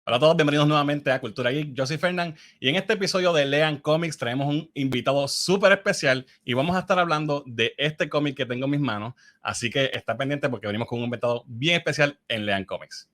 Hola a todos, bienvenidos nuevamente a Cultura Geek. Yo soy Fernán y en este episodio de LeanComics traemos un invitado súper especial y vamos a estar hablando de este cómic que tengo en mis manos. Así que está pendiente porque venimos con un invitado bien especial en LeanComics.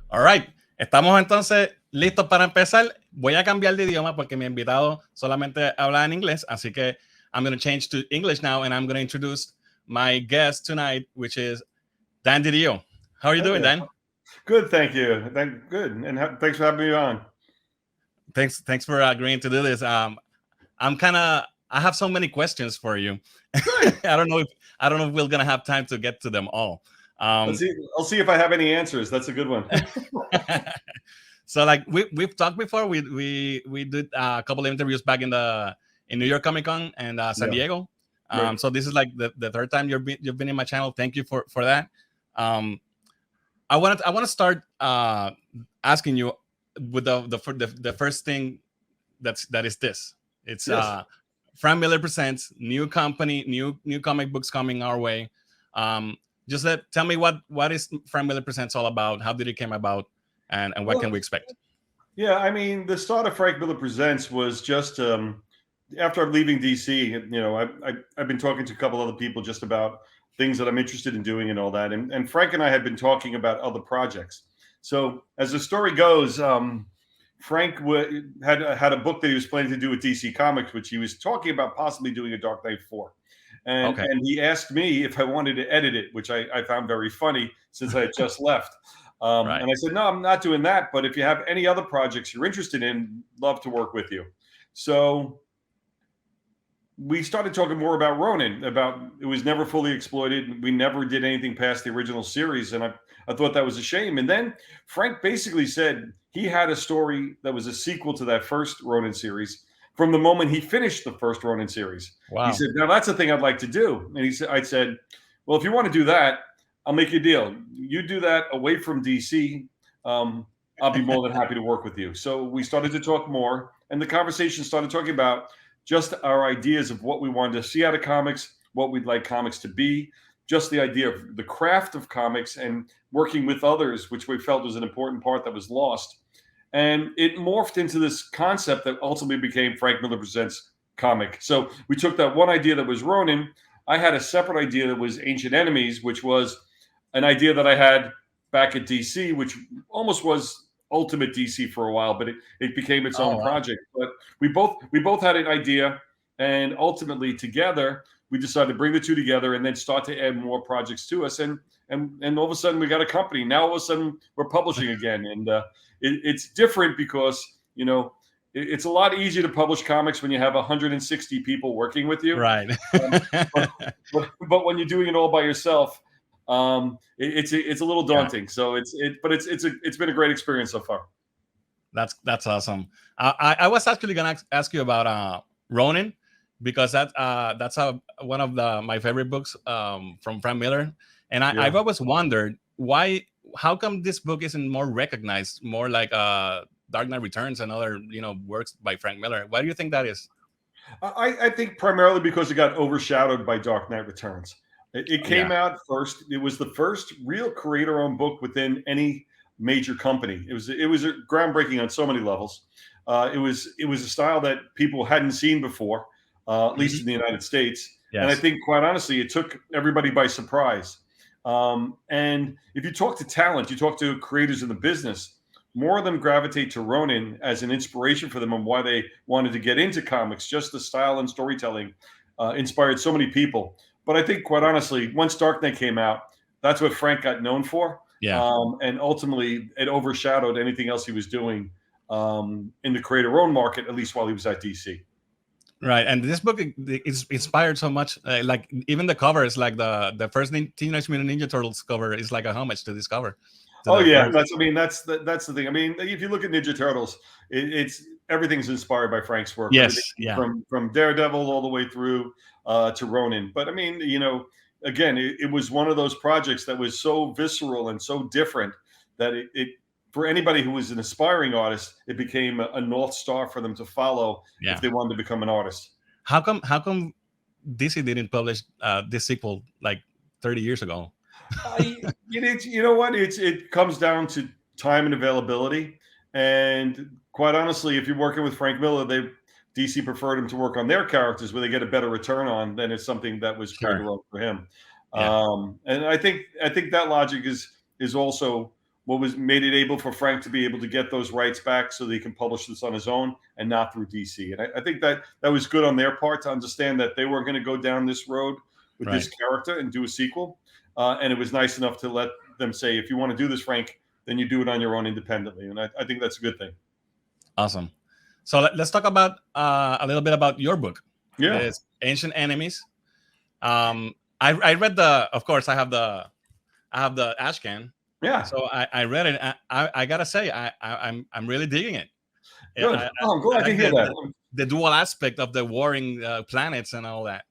All right, estamos entonces listos para empezar. Voy a cambiar de idioma porque mi invitado solamente habla en inglés, así que I'm going to change to English now and I'm going to introduce my guest tonight, which is DiDio. How are you doing, Dan? Good, thank you. Good, and thanks for having me on. Thanks for agreeing to do this. I have so many questions for you. I don't know if we're gonna have time to get to them all. I'll see if I have any answers. That's a good one. So, like we've talked before, we did a couple of interviews back in New York Comic Con and San Diego. Right. So this is like the third time you've been in my channel. Thank you for that. I want to start asking you with the first thing that is this. It's yes. Frank Miller presents new company, new comic books coming our way. Just tell me what is Frank Miller Presents all about? How did it came about, and what can we expect? Yeah, I mean, the start of Frank Miller Presents was just after I'm leaving DC. You know, I've been talking to a couple other people just about things that I'm interested in doing and all that. And Frank and I had been talking about other projects. So as the story goes, Frank had a book that he was planning to do with DC Comics, which he was talking about possibly doing a Dark Knight 4. And he asked me if I wanted to edit it, which I found very funny since I had just left. Right. And I said, no, I'm not doing that. But if you have any other projects you're interested in, love to work with you. So we started talking more about Ronin, about it was never fully exploited. We never did anything past the original series. And I thought that was a shame. And then Frank basically said he had a story that was a sequel to that first Ronin series from the moment he finished the first Ronin series. Wow. He said, now that's the thing I'd like to do. And I said, well, if you want to do that, I'll make you a deal. You do that away from DC. I'll be more than happy to work with you. So we started to talk more, and the conversation started talking about just our ideas of what we wanted to see out of comics, what we'd like comics to be, just the idea of the craft of comics and working with others, which we felt was an important part that was lost. And it morphed into this concept that ultimately became Frank Miller Presents comic. So we took that one idea that was Ronin. I had a separate idea that was Antient Enemies, which was an idea that I had back at DC, which almost was Ultimate DC for a while, but it became its own project. But we both had an idea, and ultimately together we decided to bring the two together and then start to add more projects to us. And all of a sudden we got a company. Now all of a sudden we're publishing again, and it's different because you know it's a lot easier to publish comics when you have 160 people working with you, right? But when you're doing it all by yourself, it's a little daunting. Yeah. So it's been a great experience so far. That's awesome. I was actually gonna ask you about Ronin, because that's one of my favorite books from Frank Miller, and I've always wondered how come this book isn't more recognized, more like Dark Knight Returns and other works by Frank Miller. Why do you think that is? I think primarily because it got overshadowed by Dark Knight Returns. It came out first. It was the first real creator-owned book within any major company. It was groundbreaking on so many levels. It was a style that people hadn't seen before, at least in the United States. Yes. And I think, quite honestly, it took everybody by surprise. And if you talk to talent, you talk to creators in the business, more of them gravitate to Ronin as an inspiration for them on why they wanted to get into comics. Just the style and storytelling inspired so many people. But I think, quite honestly, once Dark Knight came out, that's what Frank got known for. Yeah. And ultimately, it overshadowed anything else he was doing in the creator-owned market, at least while he was at DC. Right, and this book is inspired so much. Like even the cover is like the first Teenage Mutant Ninja Turtles cover is like a homage to this cover. Oh yeah, that's the thing. I mean, if you look at Ninja Turtles, it's everything's inspired by Frank's work. Yes, yeah. From Daredevil all the way through to Ronin. But I mean, again, it was one of those projects that was so visceral and so different that it for anybody who was an aspiring artist, it became a North Star for them to follow if they wanted to become an artist. How come DC didn't publish this sequel like 30 years ago? You know what? It comes down to time and availability. And quite honestly, if you're working with Frank Miller, DC preferred him to work on their characters where they get a better return on than it's something that was created for him. Yeah. And I think that logic is also what was made it able for Frank to be able to get those rights back so that he can publish this on his own and not through DC. And I think that was good on their part to understand that they weren't going to go down this road with this character and do a sequel. And it was nice enough to let them say, if you want to do this, Frank, then you do it on your own independently. And I think that's a good thing. Awesome. So let's talk about a little bit about your book. Yeah. It's Antient Enemies. I read of course, I have the Ashcan. Yeah. So I read it. I gotta say, I'm really digging it. Good. I'm glad to hear that. The dual aspect of the warring planets and all that.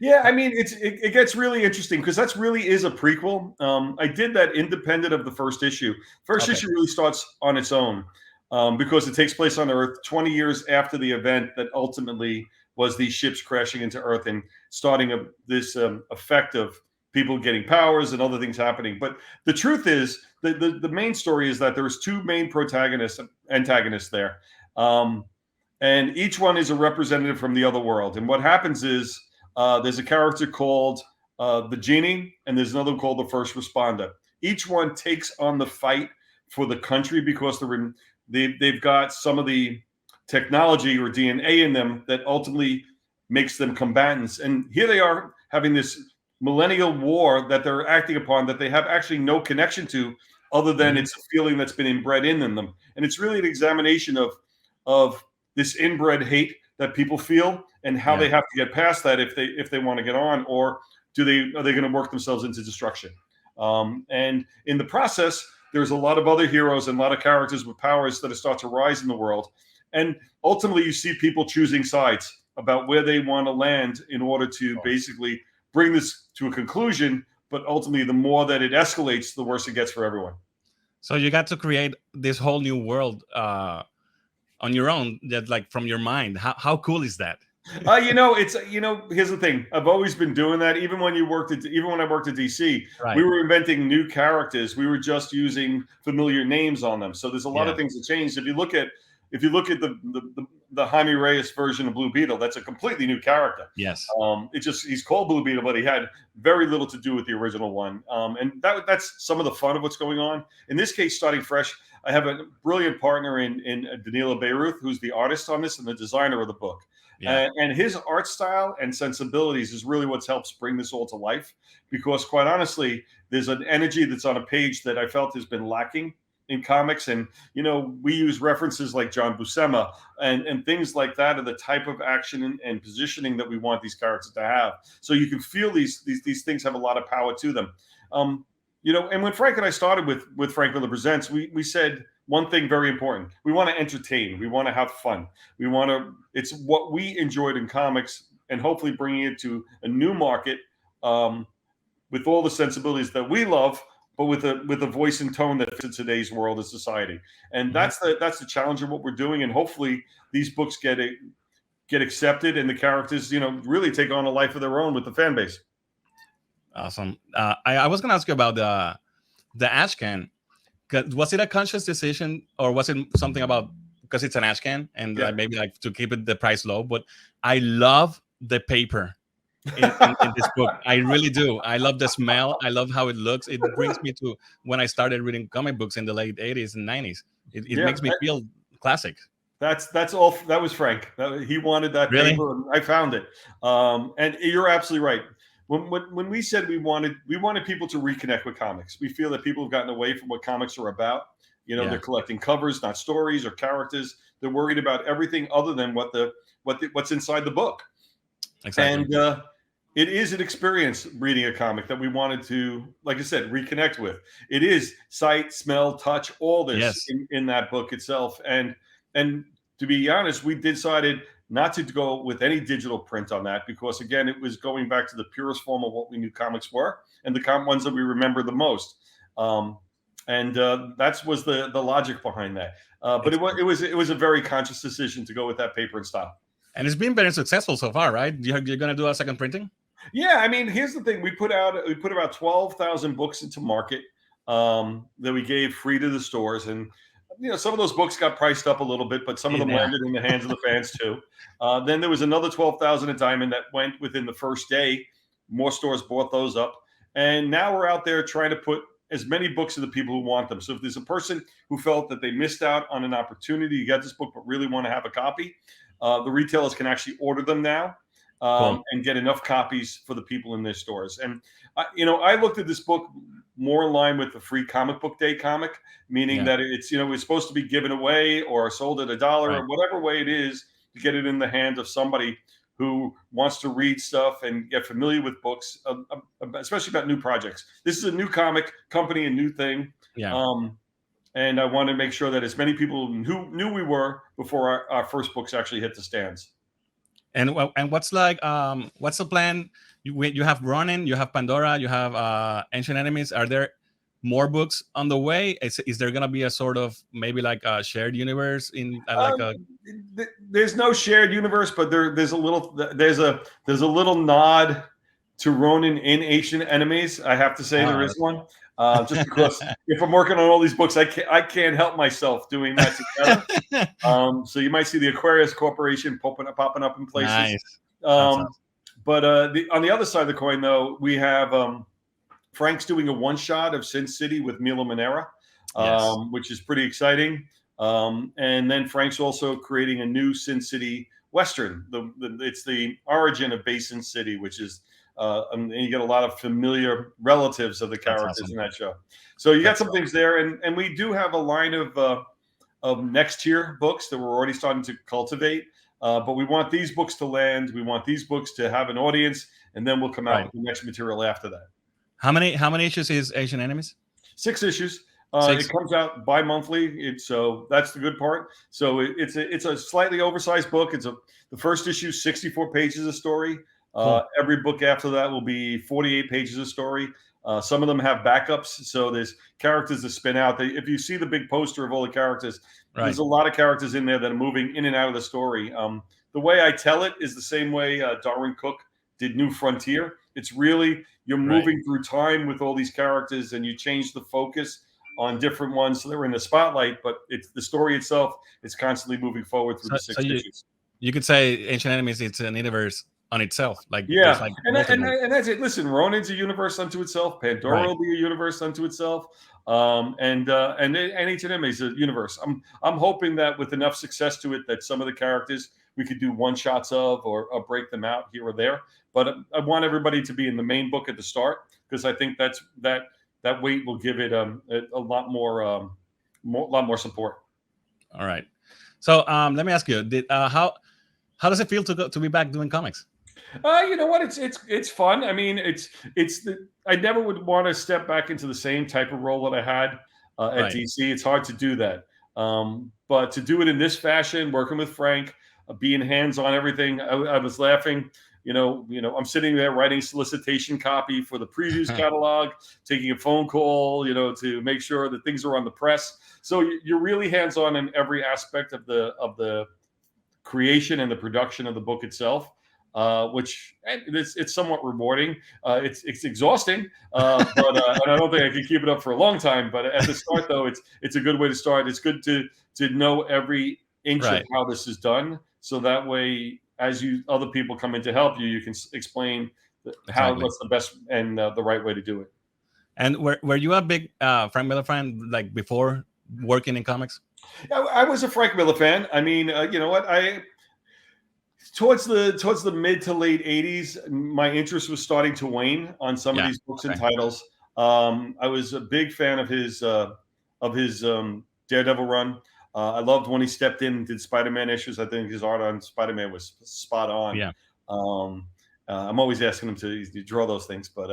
Yeah, I mean, it gets really interesting because that really is a prequel. I did that independent of the first issue. First issue really starts on its own because it takes place on Earth 20 years after the event that ultimately was these ships crashing into Earth and starting this effect of people getting powers and other things happening. But the truth is, the main story is that there's two main antagonists there. And each one is a representative from the other world. And what happens is there's a character called the Genie, and there's another called the First Responder. Each one takes on the fight for the country because they've got some of the technology or DNA in them that ultimately makes them combatants. And here they are having this millennial war that they're acting upon that they have actually no connection to other than it's a feeling that's been inbred in them. And it's really an examination of this inbred hate that people feel and how they have to get past that if they want to get on, or are they going to work themselves into destruction? And in the process, there's a lot of other heroes and a lot of characters with powers that start to rise in the world. And ultimately, you see people choosing sides about where they want to land in order to basically bring this to a conclusion. But ultimately, the more that it escalates, the worse it gets for everyone. So you got to create this whole new world on your own, that like from your mind. How cool is that? Here's the thing. I've always been doing that. Even when I worked at DC, we were inventing new characters. We were just using familiar names on them. So there's a lot of things that changed. If you look at the Jaime Reyes version of Blue Beetle, that's a completely new character. Yes. He's called Blue Beetle, but he had very little to do with the original one. And that's some of the fun of what's going on. In this case, starting fresh, I have a brilliant partner in Danilo Beirut, who's the artist on this and the designer of the book. Yeah. And his art style and sensibilities is really what helps bring this all to life, because quite honestly, there's an energy that's on a page that I felt has been lacking in comics. And, we use references like John Buscema and things like that are the type of action and positioning that we want these characters to have. So you can feel these things have a lot of power to them. And when Frank and I started with Frank Miller Presents, we said one thing very important. We want to entertain. We want to have fun. It's what we enjoyed in comics, and hopefully bringing it to a new market with all the sensibilities that we love, but with a voice and tone that fits in today's world and society. And that's the challenge of what we're doing. And hopefully these books get accepted and the characters, really take on a life of their own with the fan base. Awesome. I was going to ask you about the Ashcan. Was it a conscious decision, or was it something about because it's an Ashcan and maybe like to keep the price low? But I love the paper in this book. I really do. I love the smell. I love how it looks. It brings me to when I started reading comic books in the late 80s and 90s. It makes me feel classic. That's all. That was Frank. He wanted that paper, and I found it. And you're absolutely right. When we said we wanted people to reconnect with comics, we feel that people have gotten away from what comics are about. They're collecting covers, not stories or characters. They're worried about everything other than what's inside the book. Exactly. And it is an experience reading a comic that we wanted to, like I said, reconnect with. It is sight, smell, touch, all this in that book itself. And to be honest, we decided not to go with any digital print on that because, again, it was going back to the purest form of what we knew comics were and the ones that we remember the most. That was the logic behind that. But it was a very conscious decision to go with that paper and style. And it's been very successful so far, right? You're going to do a second printing? Yeah, I mean, here's the thing: we put about 12,000 books into market that we gave free to the stores, and some of those books got priced up a little bit, but some of them landed in the hands of the fans too. Then there was another 12,000 at Diamond that went within the first day. More stores bought those up, and now we're out there trying to put as many books to the people who want them. So if there's a person who felt that they missed out on an opportunity to get this book but really want to have a copy, the retailers can actually order them now. Cool. And get enough copies for the people in their stores. And I looked at this book more in line with the free comic book day comic, meaning that it's it's supposed to be given away or sold at $1 or whatever way it is to get it in the hands of somebody who wants to read stuff and get familiar with books, especially about new projects. This is a new comic company, a new thing. And I want to make sure that as many people who knew we were before our first books actually hit the stands. And what's what's the plan? You have Ronin, you have Pandora, you have Ancient Enemies. Are there more books on the way? Is there gonna be a sort of maybe like a shared universe in There's no shared universe, but there's a little nod to Ronin in Ancient Enemies. I have to say there is one. Just because if I'm working on all these books, I can't help myself doing that together. So you might see the Aquarius Corporation popping up in places. Nice. Awesome. But on the other side of the coin, though, we have Frank's doing a one-shot of Sin City with Milo Manera, which is pretty exciting. And then Frank's also creating a new Sin City Western. It's the origin of Basin City, which is and you get a lot of familiar relatives of the characters in that show. So you got some things there, and we do have a line of next tier books that we're already starting to cultivate. But we want these books to land. We want these books to have an audience, and then we'll come out with the next material after that. How many issues is Ancient Enemies? 6 issues. It comes out bi-monthly. So that's the good part. So it's a slightly oversized book. The first issue, 64 pages of story. Every book after that will be 48 pages of story. Some of them have backups, so there's characters that spin out. If you see the big poster of all the characters, there's a lot of characters in there that are moving in and out of the story. The way I tell it is the same way Darwin Cook did New Frontier. It's really you're moving through time with all these characters, and you change the focus on different ones, so they're in the spotlight. But it's the story itself. It's constantly moving forward through the 6 issues. You could say Ancient Enemies. It's an universe on itself, and that's it. Listen, Ronin's a universe unto itself. Pandora will be a universe unto itself, and Ancient Enemies is a universe. I'm hoping that with enough success to it, that some of the characters we could do one shots of or break them out here or there. But I want everybody to be in the main book at the start, because I think that weight will give it a lot more support. All right. So let me ask you, how does it feel to be back doing comics? You know what? It's fun. I mean, I never would want to step back into the same type of role that I had at DC. It's hard to do that. But to do it in this fashion, working with Frank, being hands on everything, I was laughing. I'm sitting there writing solicitation copy for the previews catalog, taking a phone call, to make sure that things are on the press. So you're really hands on in every aspect of the creation and the production of the book itself, which it's somewhat rewarding. It's exhausting, but and I don't think I can keep it up for a long time. But at the start, though, it's a good way to start. It's good to know every inch of how this is done, so that way, as other people come in to help you, you can explain what's the best and the right way to do it. And were you a big Frank Miller fan, like before working in comics? I was a Frank Miller fan. I mean, you know what? Towards the mid to late 80s, my interest was starting to wane on some of these books and titles. I was a big fan of his Daredevil run. I loved when he stepped in and did Spider-Man issues. I think his art on Spider-Man was spot on. Yeah. I'm always asking him to draw those things, but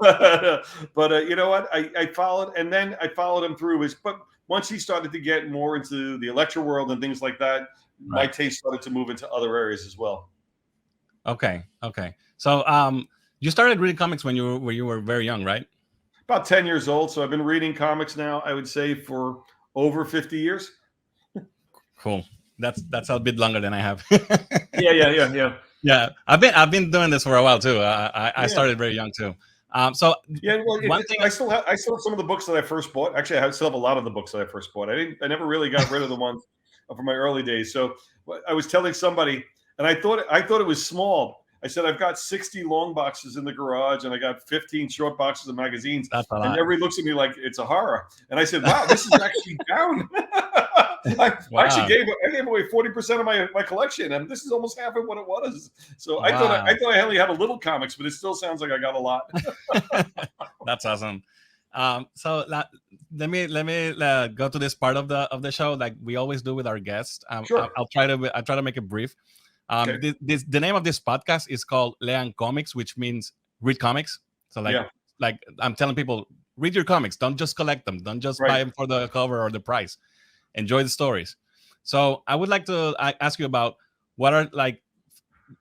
you know what? I followed, and then I followed him through but once he started to get more into the Electro world and things like that, my taste started to move into other areas as well. Okay. So you started reading comics when you were very young, right? About 10 years old. So I've been reading comics now, I would say, for over 50 years. Cool. That's a bit longer than I have. Yeah, I've been doing this for a while too. I started very young too. So well, one thing I still have some of the books that I first bought. Actually, I still have a lot of the books that I first bought. I never really got rid of the ones from my early days. So I was telling somebody, and I thought it was small. I said, I've got 60 long boxes in the garage, and I got 15 short boxes of magazines. That's a lot. And everybody looks at me like it's a horror. And I said, wow, this is actually down. I gave away 40% of my collection, and this is almost half of what it was. So I thought I only had a little comics, but it still sounds like I got a lot. That's awesome. So let me go to this part of the show, like we always do with our guests. Sure. I'll try to make it brief. Okay. The name of this podcast is called LeanComics, which means read comics. So like I'm telling people, read your comics. Don't just collect them. Don't just buy them for the cover or the price. Enjoy the stories. So I would like to ask you about what are like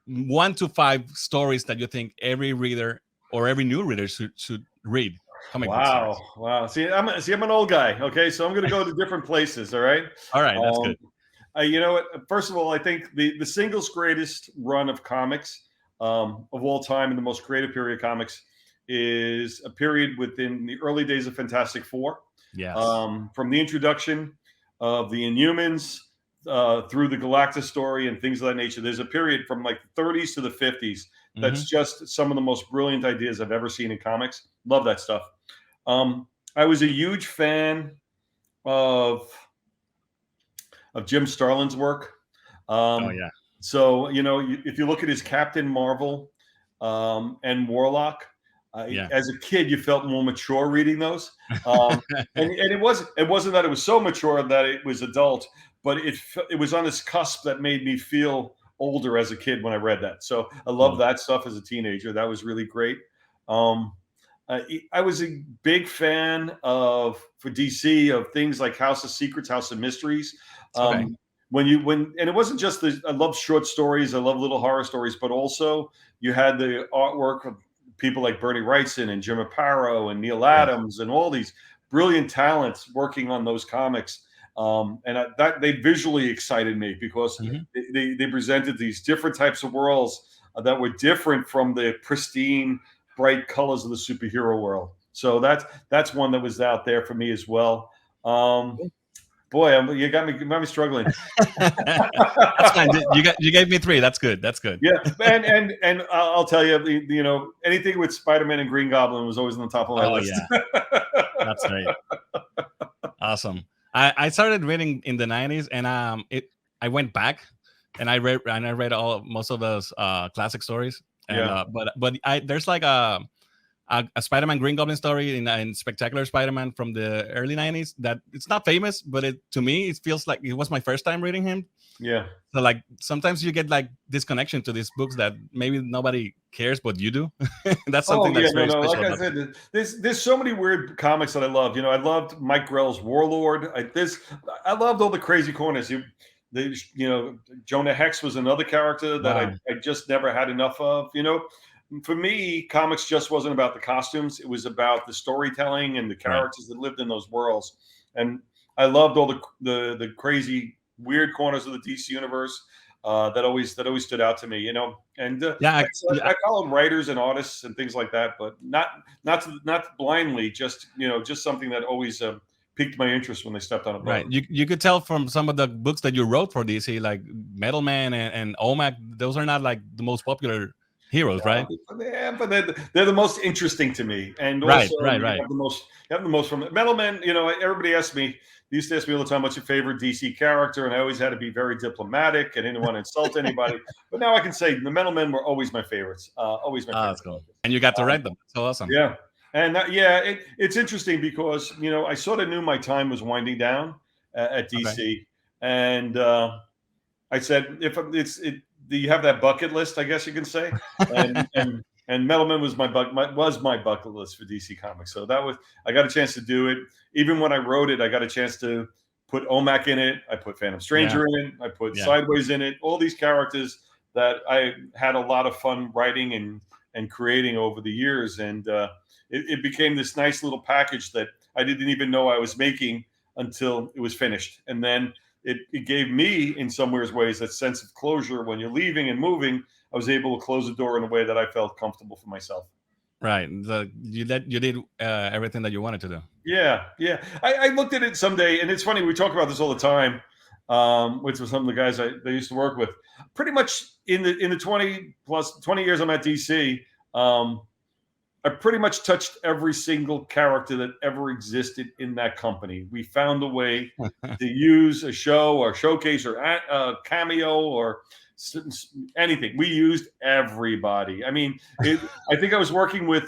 1 to 5 stories that you think every reader or every new reader should read. Wow. See, I'm an old guy. Okay, so I'm going to go to different places. All right. That's good. You know what? First of all, I think the single greatest run of comics of all time, and the most creative period of comics, is a period within the early days of Fantastic Four. Yes. From the introduction of the Inhumans through the Galactus story and things of that nature. There's a period from like the 30s to the 50s that's just some of the most brilliant ideas I've ever seen in comics. Love that stuff. I was a huge fan of Jim Starlin's work. So, you know, if you look at his Captain Marvel and Warlock, as a kid, you felt more mature reading those. And it wasn't that it was so mature that it was adult, but it was on this cusp that made me feel older as a kid when I read that. So I love that stuff as a teenager. That was really great. I was a big fan for DC of things like House of Secrets, House of Mysteries. And it wasn't just I love short stories, I love little horror stories, but also you had the artwork of people like Bernie Wrightson and Jim Aparo and Neil Adams and all these brilliant talents working on those comics. And that they visually excited me because they presented these different types of worlds that were different from the pristine, bright colors of the superhero world. So that's one that was out there for me as well. Boy, you got me struggling. That's fine. You gave me 3. That's good. Yeah, and I'll tell you, you know, anything with Spider-Man and Green Goblin was always on the top of my list. Yeah. That's great. Awesome. I started reading in the 90s, and I went back and I read most of those classic stories. And, but there's like a Spider-Man Green Goblin story in Spectacular Spider-Man from the early 90s that it's not famous, but to me it feels like it was my first time reading him. Yeah. So like sometimes you get like this connection to these books that maybe nobody cares, but you do. That's something that's very special. Like I said, there's so many weird comics that I love. You know, I loved Mike Grell's Warlord. I loved all the crazy corners. You know, Jonah Hex was another character that I just never had enough of. You know, for me, comics just wasn't about the costumes. It was about the storytelling and the characters that lived in those worlds. And I loved all the crazy, weird corners of the DC universe that always stood out to me. You know, and I followed writers and artists and things like that, but not blindly. Just something that always piqued my interest when they stepped on a boat. Right. You could tell from some of the books that you wrote for DC, like Metal Man and OMAC. Those are not like the most popular heroes, right? Yeah, but they're the most interesting to me. And also, you have the most from Metal Man. You know, everybody used to ask me all the time, what's your favorite DC character? And I always had to be very diplomatic. I didn't want to insult anybody. But now I can say the Metal Men were always my favorites. Always my favorites. That's cool. And you got to write them. So awesome. Yeah. And it's interesting because, you know, I sort of knew my time was winding down at DC. And I said, do you have that bucket list, I guess you can say? And Metal Man was my bucket list for DC Comics. So I got a chance to do it. Even when I wrote it, I got a chance to put OMAC in it. I put Phantom Stranger in it. I put Sideways in it. All these characters that I had a lot of fun writing and creating over the years. And it became this nice little package that I didn't even know I was making until it was finished. And then it gave me, in some ways, that sense of closure. When you're leaving and moving, I was able to close the door in a way that I felt comfortable for myself. Right. You did everything that you wanted to do. Yeah. I looked at it someday, and it's funny, we talk about this all the time, which was some of the guys I used to work with. Pretty much in the 20 years I'm at DC, I pretty much touched every single character that ever existed in that company. We found a way to use a show or showcase or a cameo or anything. We used everybody. I mean, I think I was working with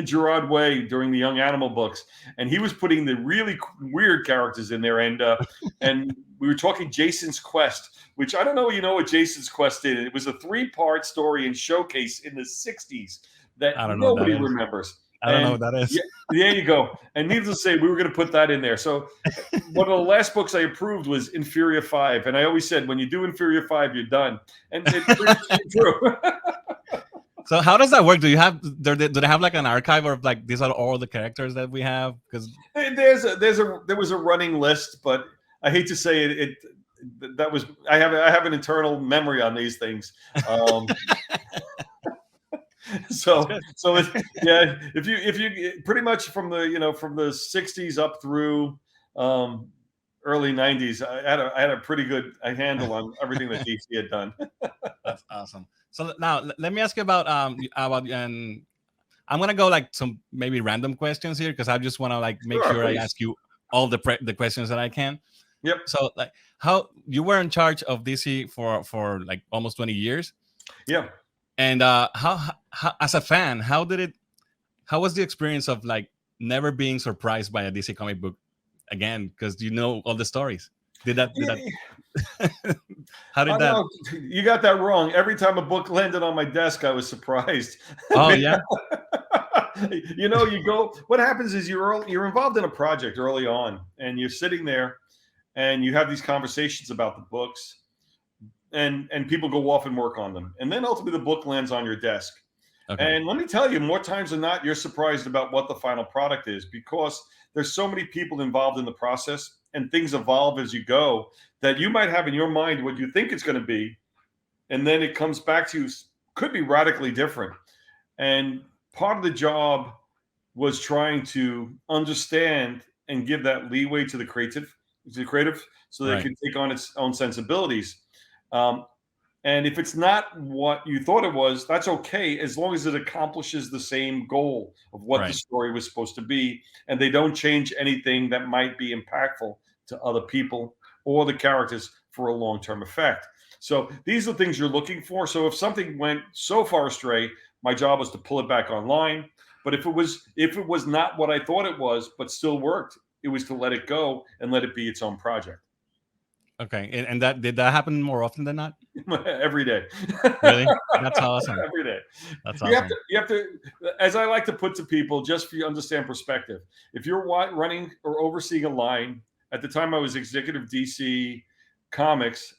Gerard Way during the Young Animal books, and he was putting the really weird characters in there. And we were talking Jason's Quest, which I don't know, what Jason's Quest did. It was a 3-part story and showcase in the 60s that nobody remembers. I don't know what that is. Yeah, there you go. And needless to say, we were going to put that in there. So one of the last books I approved was Inferior 5. And I always said, when you do Inferior 5, you're done. And it's true. So how does that work? Do they have like an archive of like these are all the characters that we have? Because there was a running list, but I hate to say it that was I have an internal memory on these things. So if you pretty much from the 60s up through early 90s, I had a pretty good handle on everything that DC had done. That's awesome. So now let me ask you about and I'm gonna go like some maybe random questions here because I just want to like make sure I ask you all the questions that I can. Yep. So like how you were in charge of DC for like almost 20 years. Yeah. And how as a fan, how was the experience of like never being surprised by a DC comic book again? Because you know all the stories. Did that how did that? Know. You got that wrong. Every time a book landed on my desk, I was surprised. Oh yeah. You go. What happens is you're involved in a project early on, and you're sitting there, and you have these conversations about the books, and people go off and work on them, and then ultimately the book lands on your desk. Okay. And let me tell you, more times than not, you're surprised about what the final product is because there's so many people involved in the process, and things evolve as you go that you might have in your mind what you think it's going to be, and then it comes back to you could be radically different. And part of the job was trying to understand and give that leeway to the creative so that it can take on its own sensibilities. And if it's not what you thought it was, that's okay, as long as it accomplishes the same goal of what the story was supposed to be, and they don't change anything that might be impactful to other people or the characters for a long-term effect. So these are the things you're looking for. So if something went so far astray, my job was to pull it back online. But if it was not what I thought it was, but still worked, it was to let it go and let it be its own project. Okay, and did that happen more often than not? Every day. Really? That's awesome. Every day. That's awesome. You have to, as I like to put to people, just for you to understand perspective. If you're running or overseeing a line, at the time I was executive DC Comics,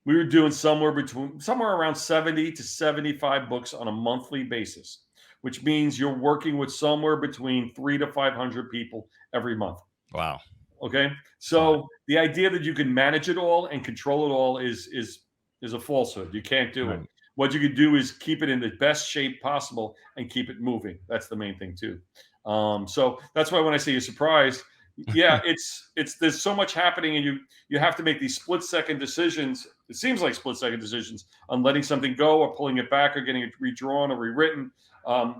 we were doing somewhere around 70 to 75 books on a monthly basis, which means you're working with somewhere between 300 to 500 people every month. Wow. Okay. So the idea that you can manage it all and control it all is a falsehood. You can't do it. What you could do is keep it in the best shape possible and keep it moving. That's the main thing too. So that's why when I say you're surprised, yeah, it's there's so much happening, and you have to make these split-second decisions. It seems like split-second decisions on letting something go or pulling it back or getting it redrawn or rewritten,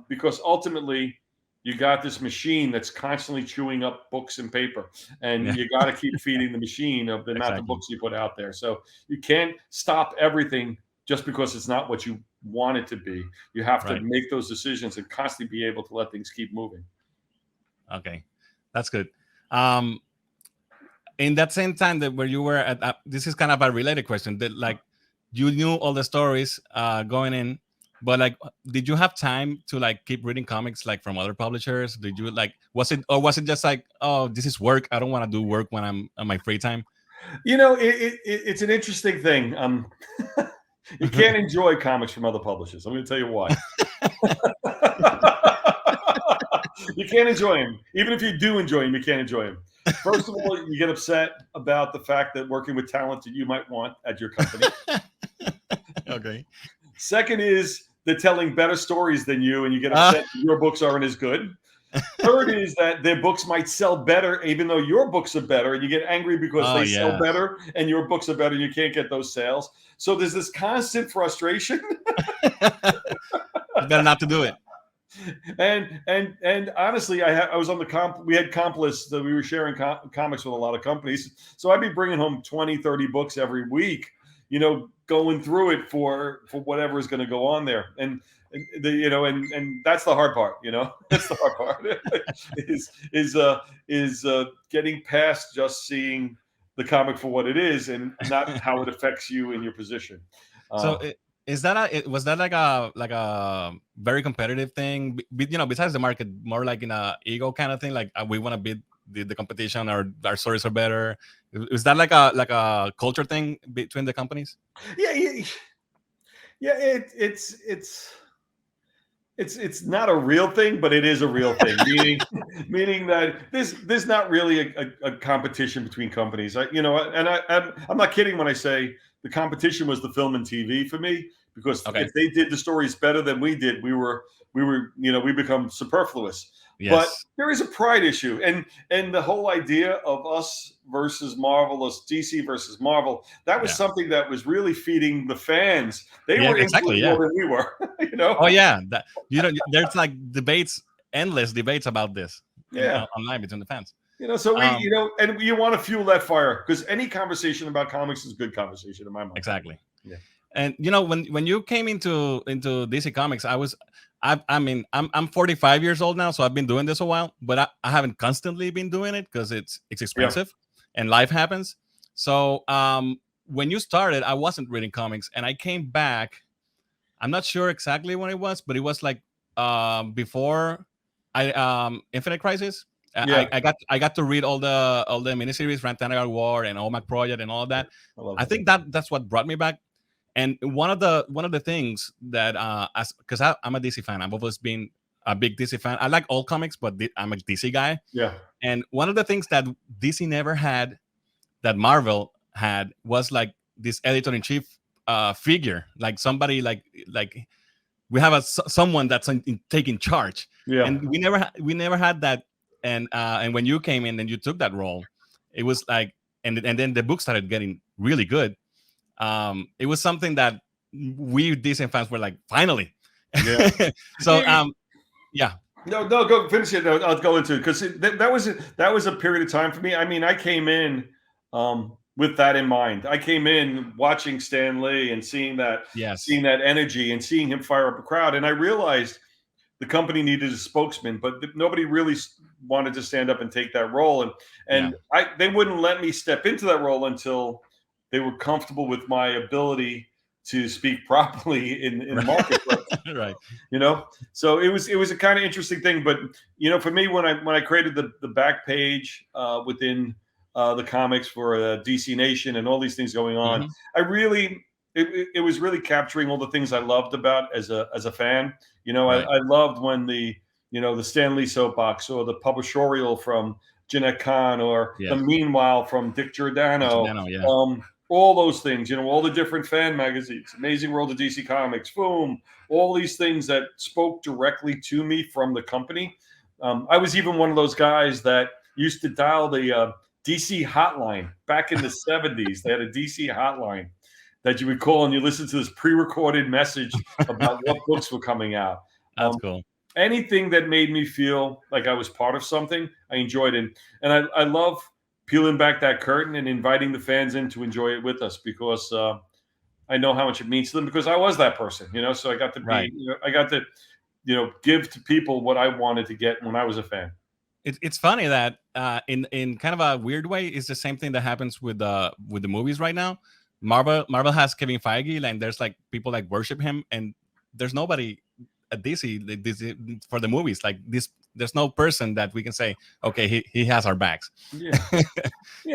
because ultimately you got this machine that's constantly chewing up books and paper, and you got to keep feeding the machine of the amount of books you put out there. So you can't stop everything just because it's not what you want it to be. You have to make those decisions and constantly be able to let things keep moving. Okay, that's good. In that same time that where you were at, this is kind of a related question. That like you knew all the stories going in. But like, did you have time to like keep reading comics like from other publishers? Did you like, was it just like, oh, this is work, I don't want to do work when I'm on my free time? It's an interesting thing. You can't enjoy comics from other publishers. I'm going to tell you why. You can't enjoy them. Even if you do enjoy them, you can't enjoy them. First of all, you get upset about the fact that working with talent that you might want at your company. Okay. Second is they're telling better stories than you, and you get upset that your books aren't as good. Third is that their books might sell better, even though your books are better, and you get angry because they sell better and your books are better, and you can't get those sales. So there's this constant frustration. It's better not to do it. And honestly, I was on the we had comp lists that we were sharing comics with a lot of companies. So I'd be bringing home 20, 30 books every week, going through it for whatever is going to go on there. And that's the hard part, that's the hard part is getting past just seeing the comic for what it is and not how it affects you in your position. Was that like a very competitive thing? Besides the market, more like in a ego kind of thing, like we want to beat the competition, or our stories are better. Is that like a culture thing between the companies? Yeah. It's not a real thing, but it is a real thing. meaning that there's not really a competition between companies. I'm not kidding when I say the competition was the film and TV for me, because if they did the stories better than we did, we become superfluous. Yes. But there is a pride issue, and the whole idea of us versus Marvel, us DC versus Marvel, that was something that was really feeding the fans. They were exactly more than we were. Oh yeah, there's like endless debates about this. Online between the fans. So and you want to fuel that fire, because any conversation about comics is good conversation in my mind. Exactly. Yeah. And when you came into DC Comics, I'm 45 years old now, so I've been doing this a while, but I haven't constantly been doing it because it's expensive and life happens. So when you started, I wasn't reading comics, and I came back. I'm not sure exactly when it was, but it was like before Infinite Crisis. I got to read all the miniseries, Rantanagar War and OMAC Project and all of that. I think that's what brought me back. And one of the things that because I'm a DC fan, I've always been a big DC fan. I like all comics, but I'm a DC guy. Yeah. And one of the things that DC never had, that Marvel had, was like this editor-in-chief figure, like somebody like we have someone that's taking charge. Yeah. And we never had that. And when you came in and you took that role, it was like, and then the book started getting really good. It was something that we DC fans were like, finally. Yeah. So yeah. No, go finish it. No, I'll go into it, because that was a period of time for me. I mean, I came in with that in mind. I came in watching Stan Lee and seeing that energy and seeing him fire up a crowd, and I realized the company needed a spokesman, but nobody really wanted to stand up and take that role, and they wouldn't let me step into that role until they were comfortable with my ability to speak properly in the marketplace. Right. So it was a kind of interesting thing. But for me, when I created the back page within the comics for DC Nation and all these things going on, it was really capturing all the things I loved about as a fan. Right. I loved when the Stan Lee soapbox, or the publishorial from Jeanette Kahn, or the Meanwhile from Dick Giordano. All those things, all the different fan magazines, Amazing World of DC Comics, boom, all these things that spoke directly to me from the company. I was even one of those guys that used to dial the DC hotline back in the 70s. They had a DC hotline that you would call, and you listen to this pre-recorded message about what books were coming out. That's cool. Anything that made me feel like I was part of something, I enjoyed it. And I love peeling back that curtain and inviting the fans in to enjoy it with us, because I know how much it means to them, because I was that person, so I got to be, give to people what I wanted to get when I was a fan. It's funny that in kind of a weird way, it's the same thing that happens with the movies right now. Marvel has Kevin Feige, and there's like people like worship him, and there's nobody at DC for the movies like this. There's no person that we can say, okay, he has our backs. Yeah.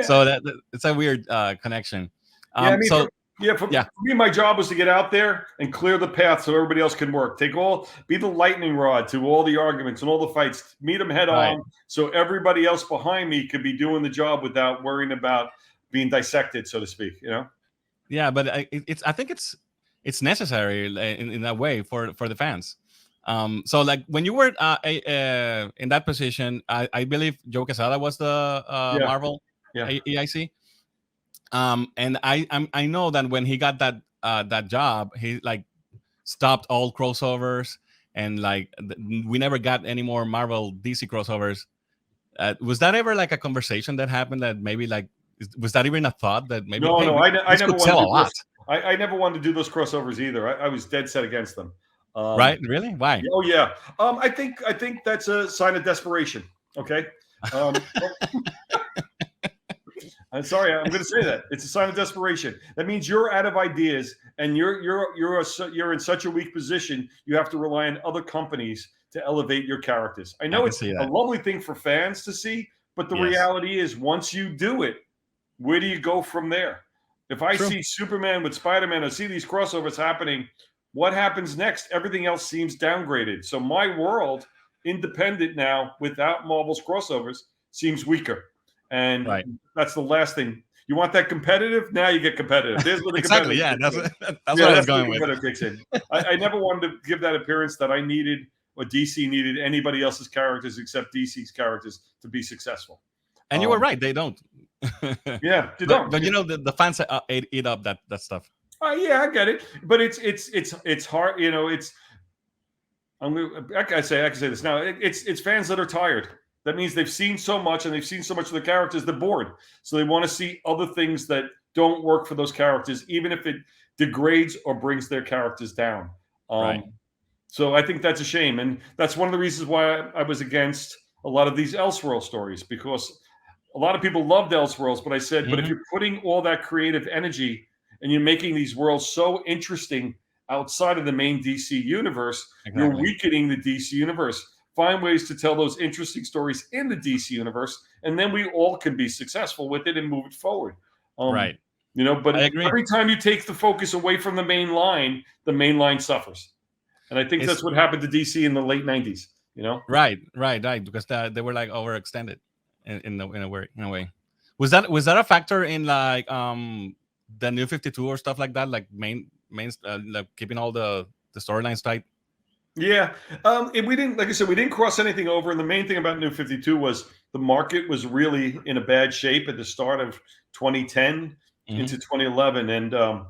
So that it's a weird connection. Yeah, for me, my job was to get out there and clear the path so everybody else can work. Be the lightning rod to all the arguments and all the fights. Meet them head on, so everybody else behind me could be doing the job without worrying about being dissected, so to speak. Yeah, but I think it's necessary in that way for the fans. So like when you were in that position, I believe Joe Quesada was the Marvel EIC. And I know that when he got that job, he like stopped all crossovers, and like we never got any more Marvel DC crossovers. Was that ever like a conversation that happened that maybe like was that even a thought that maybe no, I never could sell a lot? I never wanted to do those crossovers either. I was dead set against them. Right? Really? Why? Oh yeah. I think that's a sign of desperation. Okay. I'm sorry, I'm going to say that it's a sign of desperation. That means you're out of ideas, and you're in such a weak position. You have to rely on other companies to elevate your characters. I know it's a lovely thing for fans to see, but the reality is, once you do it, where do you go from there? If I see Superman with Spider-Man, I see these crossovers happening. What happens next? Everything else seems downgraded. So my world, independent now, without Marvel's crossovers, seems weaker. And that's the last thing. You want that competitive? Now you get competitive. There's where the exactly. Yeah, that's what I was going with. Kicks in. I never wanted to give that appearance that I needed or DC needed anybody else's characters except DC's characters to be successful. And you were right. They don't. Yeah, they don't. But you know, the fans eat up that stuff. Yeah, I get it. But it's hard. You know, I can say this now. It's fans that are tired. That means they've seen so much, and they've seen so much of the characters, they're bored. So they want to see other things that don't work for those characters, even if it degrades or brings their characters down. So I think that's a shame. And that's one of the reasons why I was against a lot of these Elseworlds stories, because a lot of people loved Elseworlds, but I said, but if you're putting all that creative energy and you're making these worlds so interesting outside of the main DC universe, you're weakening the DC universe. Find ways to tell those interesting stories in the DC universe, and then we all can be successful with it and move it forward. Right. You know, but every time you take the focus away from the main line suffers. And I think that's what happened to DC in the late 90s, you know? Right. Because they were like overextended in a way. Was that a factor in like the New 52 or stuff like that? Like main like keeping all the storylines tight? Yeah. We didn't, like I said, we didn't cross anything over. And the main thing about New 52 was the market was really in a bad shape at the start of 2010 into 2011. And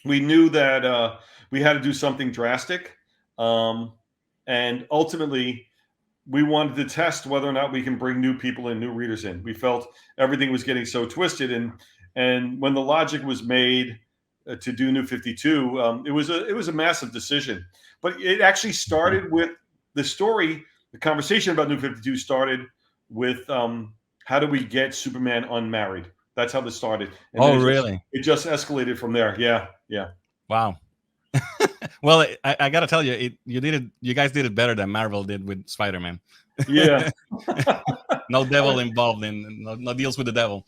we knew that we had to do something drastic. And ultimately, we wanted to test whether or not we can bring new people and new readers in. We felt everything was getting so twisted. And when the logic was made to do New 52, it was a massive decision. But it actually started with the story. The conversation about New 52 started with how do we get Superman unmarried? That's how this started. And really? It just escalated from there. Yeah. Wow. Well, I gotta tell you, you guys did it better than Marvel did with Spider-Man. Yeah. No devil involved in no deals with the devil.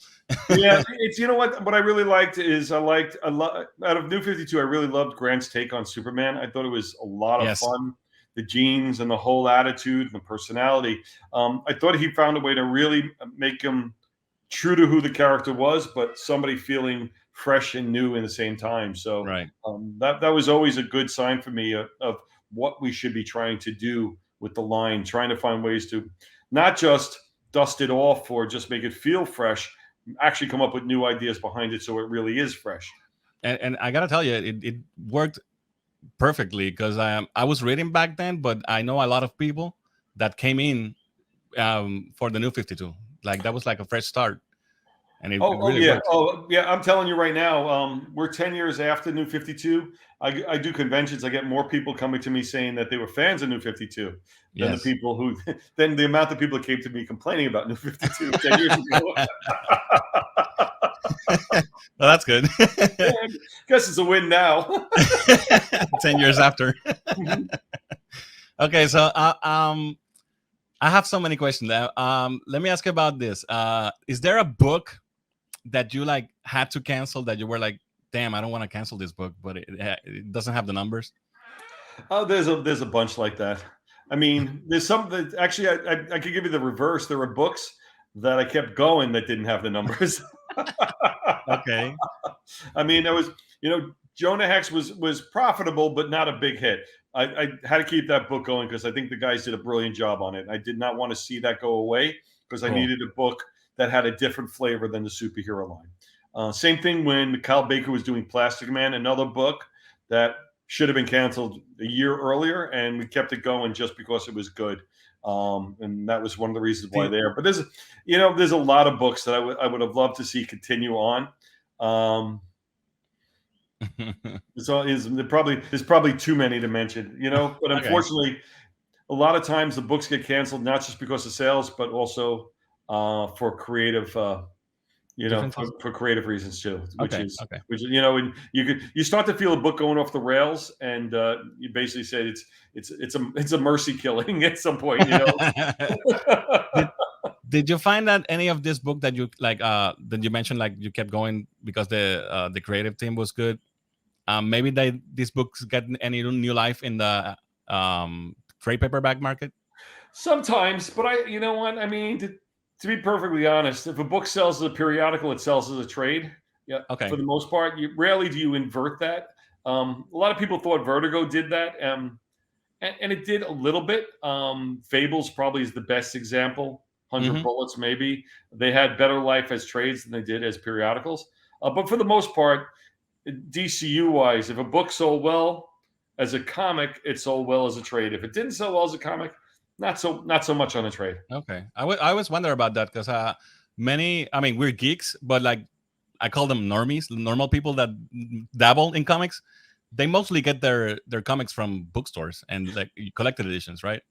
Yeah, it's, you know what I really liked is I liked a lot out of New 52. I really loved Grant's take on Superman. I thought it was a lot of fun. The genes and the whole attitude and the personality. I thought he found a way to really make him true to who the character was, but somebody feeling fresh and new in the same time. So that was always a good sign for me of what we should be trying to do with the line, trying to find ways to not just dust it off or just make it feel fresh, actually come up with new ideas behind it so it really is fresh. And I gotta tell you, it worked perfectly, because I was reading back then, but I know a lot of people that came in for the New 52. Like that was like a fresh start. And it really worked. I'm telling you right now, we're 10 years after New 52. I do conventions. I get more people coming to me saying that they were fans of New 52 than the amount of people that came to me complaining about New 52 10 years ago. Well, that's good. I guess it's a win now. 10 years after. Okay, so I have so many questions. Let me ask you about this. Is there a book that you like had to cancel that you were like damn, I don't want to cancel this book, but it doesn't have the numbers? Oh, there's a bunch like that. I mean, there's some that actually I could give you the reverse. There were books that I kept going that didn't have the numbers. Okay. I mean, there was, Jonah Hex was profitable, but not a big hit. I had to keep that book going because I think the guys did a brilliant job on it. I did not want to see that go away because I needed a book that had a different flavor than the superhero line. Same thing when Kyle Baker was doing Plastic Man, another book that should have been canceled a year earlier, and we kept it going just because it was good. And that was one of the reasons why there. But there's a lot of books that I would have loved to see continue on. There's probably too many to mention, but unfortunately, a lot of times the books get canceled, not just because of sales, but also for creative, for creative reasons too, which is, and you start to feel a book going off the rails, and you basically say it's a mercy killing at some point, Did you find that any of this book that you like that you mentioned, like you kept going because the creative team was good? Maybe these books get any new life in the trade paperback market? Sometimes, but you know what? I mean, to be perfectly honest, if a book sells as a periodical, it sells as a trade. Yeah. Okay. For the most part, rarely do you invert that. A lot of people thought Vertigo did that, and it did a little bit. Fables probably is the best example. 100 Bullets, maybe. They had better life as trades than they did as periodicals. But for the most part, DCU-wise, if a book sold well as a comic, it sold well as a trade. If it didn't sell well as a comic, not so much on a trade. Okay. I always wonder about that because we're geeks, but like I call them normies, normal people that dabble in comics. They mostly get their comics from bookstores and like collected editions, right?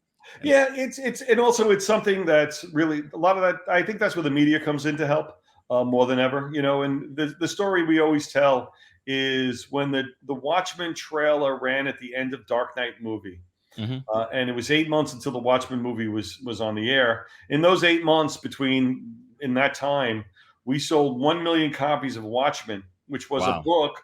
Yeah, it's something that's really a lot of that. I think that's where the media comes in to help more than ever. And the story we always tell is when the Watchmen trailer ran at the end of Dark Knight movie. And it was 8 months until the Watchmen movie was on the air. In those 8 months in that time, we sold 1 million copies of Watchmen, which was a book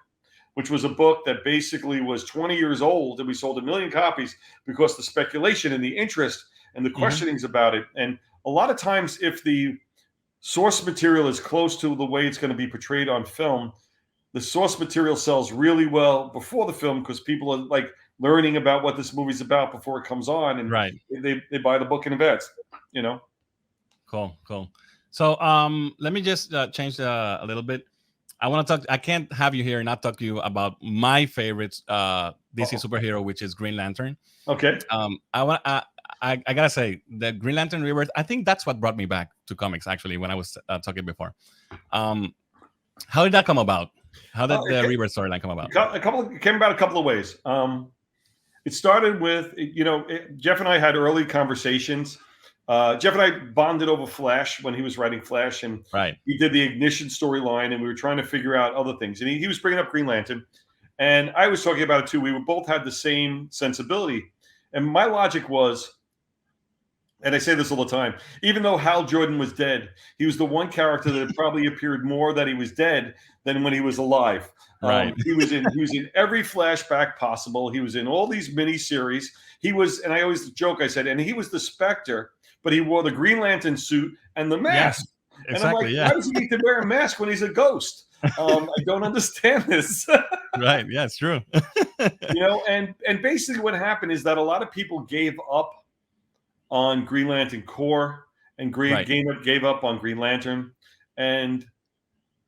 that basically was 20 years old, and we sold 1 million copies because the speculation and the interest and the questionings about it. And a lot of times, if the source material is close to the way it's going to be portrayed on film, the source material sells really well before the film because people are like learning about what this movie's about before it comes on, and they buy the book in advance. Cool. So let me just change a little bit. I want to talk. I can't have you here and not talk to you about my favorite DC superhero, which is Green Lantern. Okay. I gotta say, the Green Lantern Rebirth, I think that's what brought me back to comics. Actually, when I was talking before, how did that come about? How did the Rebirth storyline come about? It came about a couple of ways. It started with, Jeff and I had early conversations. Jeff and I bonded over Flash when he was writing Flash, and he did the Ignition storyline, and we were trying to figure out other things. And he was bringing up Green Lantern, and I was talking about it too. We both had the same sensibility. And my logic was, and I say this all the time, even though Hal Jordan was dead, he was the one character that probably appeared more that he was dead than when he was alive. He was in every flashback possible. He was in all these miniseries. And I always joke, I said, and he was the Spectre, but he wore the Green Lantern suit and the mask. Exactly, and I'm like, why does he need to wear a mask when he's a ghost? I don't understand this. Right. Yeah, it's true. And basically what happened is that a lot of people gave up on Green Lantern Corps and gave up on Green Lantern. And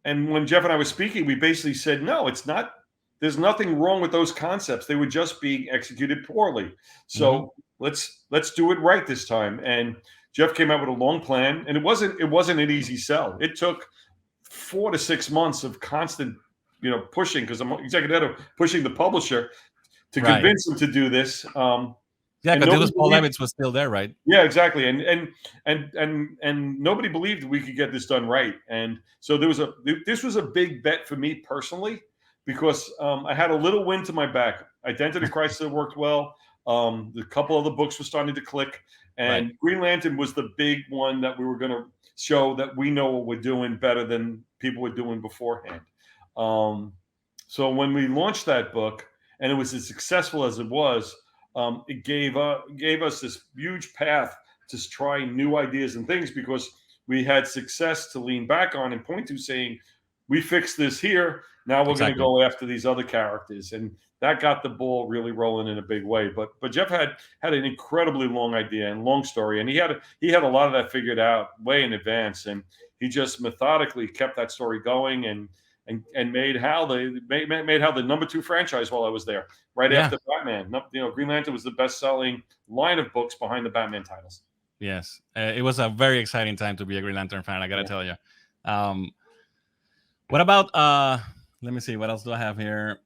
when Jeff and I were speaking, we basically said, no, it's not. There's nothing wrong with those concepts. They were just being executed poorly. So let's do it right this time. And Jeff came out with a long plan, and it wasn't an easy sell. It took 4 to 6 months of constant, pushing, because I'm executive editor, pushing the publisher to convince him to do this. Because Paul Levitz was still there, right? Yeah, exactly. And nobody believed we could get this done right. And so this was a big bet for me personally, because I had a little wind to my back. Identity Crisis worked well. A couple other books were starting to click, and Green Lantern was the big one that we were going to show that we know what we're doing better than people were doing beforehand. So when we launched that book, and it was as successful as it was, it gave us this huge path to try new ideas and things, because we had success to lean back on and point to, saying, we fixed this here. Now we're going to go after these other characters, and that got the ball really rolling in a big way. But Jeff had an incredibly long idea and long story, and he had a lot of that figured out way in advance, and he just methodically kept that story going and made Hal the number 2 franchise while I was there, right after Batman. Green Lantern was the best-selling line of books behind the Batman titles. Yes, it was a very exciting time to be a Green Lantern fan, I gotta tell you. What about let me see, what else do I have here?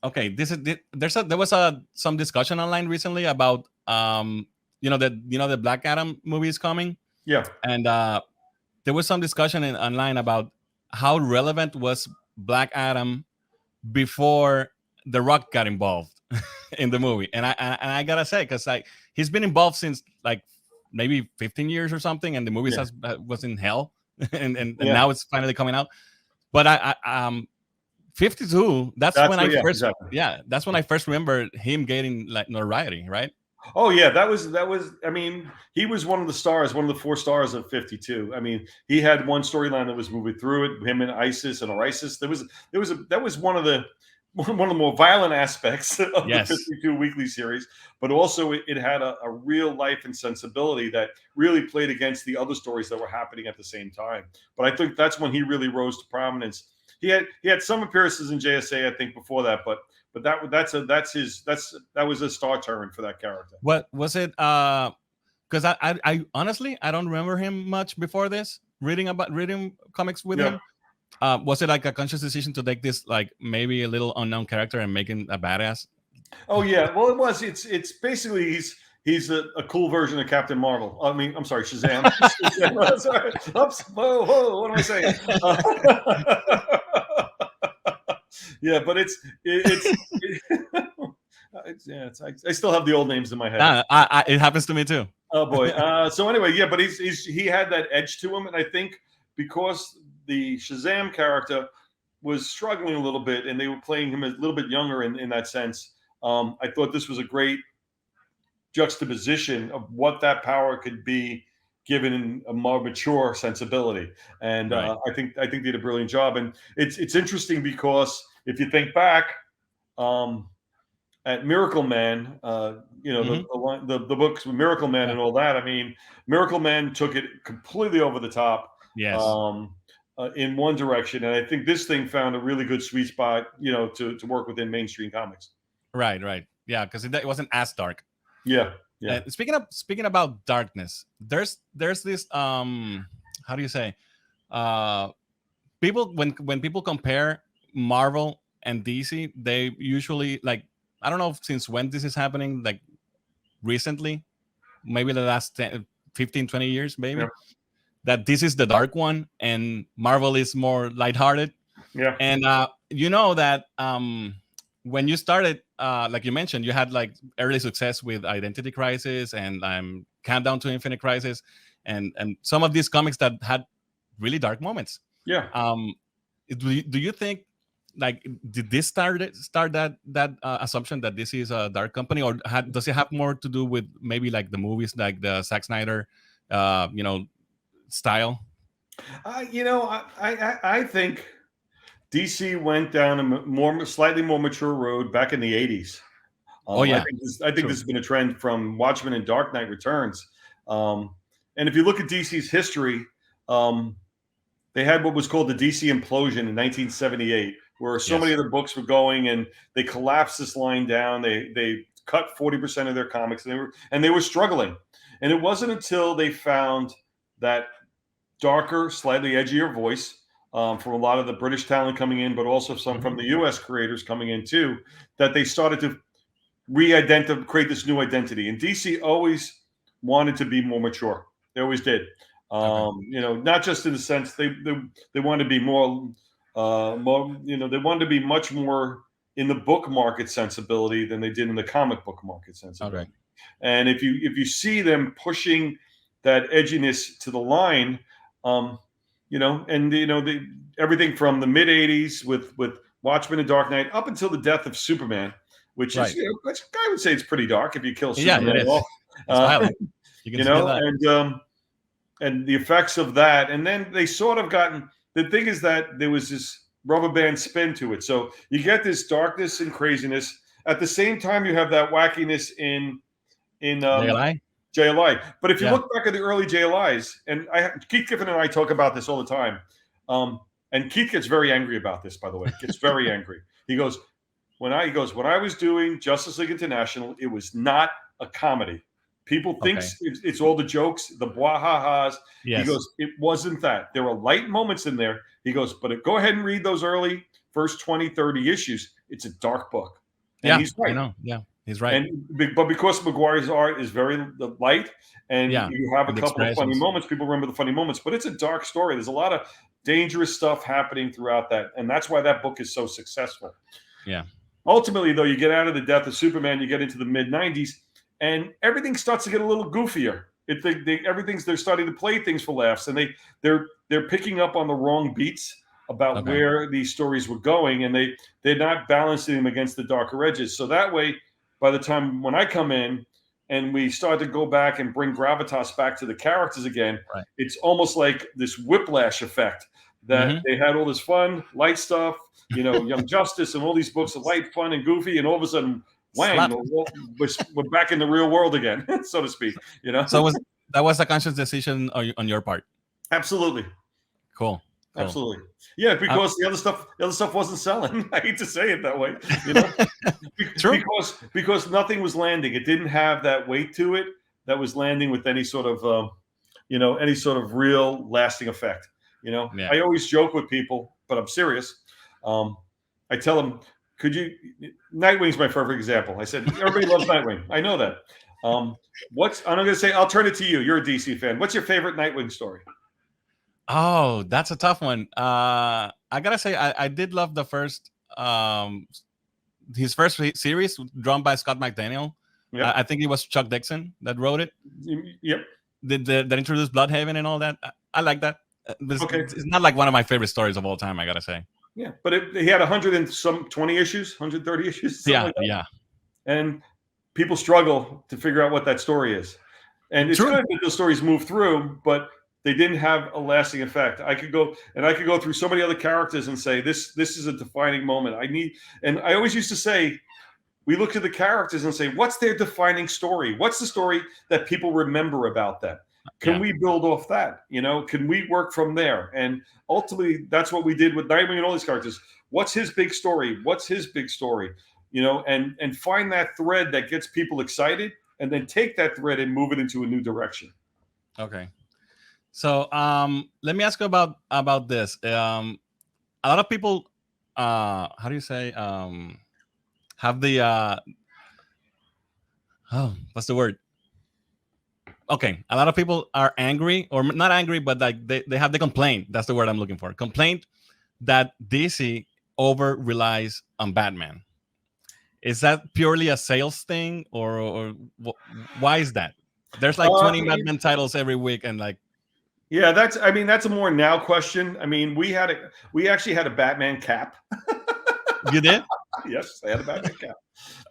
Okay, there was some discussion online recently about the Black Adam movie is coming. Yeah, and there was some discussion online about how relevant was Black Adam before The Rock got involved in the movie. And I gotta say, because he's been involved since like maybe 15 years or something, and the movie was in hell, and now it's finally coming out. But 52. That's when I first remember him getting like notoriety, right? Oh yeah, that was. I mean, he was one of the stars, one of the 4 stars of 52. I mean, he had one storyline that was moving through it. Him and Isis and Orisis. That was one of the more violent aspects of the 52 weekly series, but also it had a real life and sensibility that really played against the other stories that were happening at the same time. But I think that's when he really rose to prominence. He had some appearances in JSA, I think, before that, but that was a star turn for that character. What was it? Because I honestly I don't remember him much before this. Reading comics with him. Was it like a conscious decision to take this like maybe a little unknown character and make him a badass? Oh yeah, well it was. It's basically he's a cool version of Captain Marvel. I mean, I'm sorry, Shazam. Sorry. Oops, whoa, what am I saying? Yeah, but I still have the old names in my head. It happens to me too. Oh boy. So anyway, yeah, but he had that edge to him, and I think because the Shazam character was struggling a little bit, and they were playing him a little bit younger in that sense. I thought this was a great juxtaposition of what that power could be given a more mature sensibility. And I think they did a brilliant job. And it's interesting because if you think back at Miracle Man, the books with Miracle Man and all that. I mean, Miracle Man took it completely over the top. Yes. In one direction, and I think this thing found a really good sweet spot, to work within mainstream comics. Right. Yeah, because it wasn't as dark. Yeah. Speaking about darkness, there's this how do you say? People when people compare Marvel and DC, they usually like, I don't know since when this is happening, like recently, maybe the last 15, 20 years, maybe. Yeah. That this is the dark one and Marvel is more lighthearted. Yeah. And that when you started, like you mentioned, you had like early success with Identity Crisis and Countdown to Infinite Crisis, and some of these comics that had really dark moments. Yeah. Do you think, like, did this start that assumption that this is a dark company, or does it have more to do with maybe like the movies, like the Zack Snyder, style? I think DC went down a slightly more mature road back in the 80s. I think this has been a trend from Watchmen and Dark Knight Returns. And if you look at DC's history, they had what was called the DC implosion in 1978, where so many of the books were going, and they collapsed this line down. They cut 40% of their comics, and they were struggling. And it wasn't until they found that darker, slightly edgier voice from a lot of the British talent coming in, but also some from the U.S. creators coming in too, that they started to create this new identity. And DC always wanted to be more mature. They always did. Not just in the sense they wanted to be more, they wanted to be much more in the book market sensibility than they did in the comic book market sensibility. Okay. And if you see them pushing that edginess to the line, and everything from the mid '80s with Watchmen and Dark Knight up until the death of Superman, which is I would say it's pretty dark if you kill Superman off. It's violent. You can see that. And the effects of that, and then they sort of gotten. The thing is that there was this rubber band spin to it, so you get this darkness and craziness. At the same time, you have that wackiness in JLI. But if you look back at the early JLIs, and Keith Giffen and I talk about this all the time, and Keith gets very angry about this, by the way. Gets very angry. He goes, when I was doing Justice League International, it was not a comedy. People think it's all the jokes, the blah-ha-has. Yes. He goes, it wasn't that. There were light moments in there. He goes, but go ahead and read those early first 20, 30 issues. It's a dark book. And he's right. I know. Yeah, he's right. But because McGuire's art is very light, and you have a couple of funny moments, people remember the funny moments, but it's a dark story. There's a lot of dangerous stuff happening throughout that. And that's why that book is so successful. Yeah. Ultimately, though, you get out of the death of Superman, you get into the mid-'90s, and everything starts to get a little goofier. They're starting to play things for laughs, and they're picking up on the wrong beats about where these stories were going, and they're not balancing them against the darker edges. So that way, by the time when I come in and we start to go back and bring gravitas back to the characters again, it's almost like this whiplash effect that they had all this fun, light stuff, Young Justice and all these books of light, fun, and goofy, and all of a sudden, whang, we're back in the real world again, so to speak. So that was a conscious decision on your part? Absolutely. Cool. Absolutely. Yeah, because the other stuff wasn't selling. I hate to say it that way. True. Because nothing was landing. It didn't have that weight to it that was landing with any sort of real lasting effect. I always joke with people, but I'm serious. I tell them, Nightwing's my perfect example. I said, everybody loves Nightwing. I know that. I'm going to say, I'll turn it to you. You're a DC fan. What's your favorite Nightwing story? Oh, that's a tough one. I gotta say, I did love the first, his first series drawn by Scott McDaniel. Yep. I think it was Chuck Dixon that wrote it. Yep. That introduced Bloodhaven and all that. I like that. It's not like one of my favorite stories of all time, I gotta say. Yeah, but he had 120 issues, 130 issues. Yeah. And people struggle to figure out what that story is. And it's good that the stories move through, but they didn't have a lasting effect. I could go through so many other characters and say, this is a defining moment. And I always used to say, we look at the characters and say, what's their defining story? What's the story that people remember about them? Can we build off that? Can we work from there? And ultimately, that's what we did with Nightwing and all these characters. What's his big story? What's his big story? And find that thread that gets people excited, and then take that thread and move it into a new direction. Okay. So let me ask you about this. A lot of people, how do you say, have the what's the word? Okay, a lot of people are angry, or not angry, but like they have the complaint. That's the word I'm looking for. Complaint that DC over relies on Batman. Is that purely a sales thing, or why is that? There's like 20 Batman titles every week, and like. Yeah, that's a more now question. I mean, we actually had a Batman cap. You did? Yes, I had a Batman cap.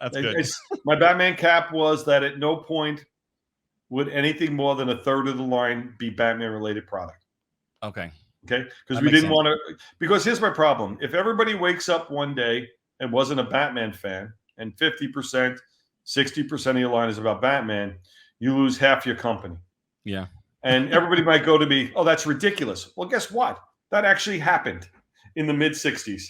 That's good. My Batman cap was that at no point would anything more than a third of the line be Batman-related product. Okay. Because we didn't want to. Because here's my problem: if everybody wakes up one day and wasn't a Batman fan, and 50%, 60% of your line is about Batman, you lose half your company. Yeah. And everybody might go to me, oh, that's ridiculous. Well, guess what? That actually happened in the mid-'60s.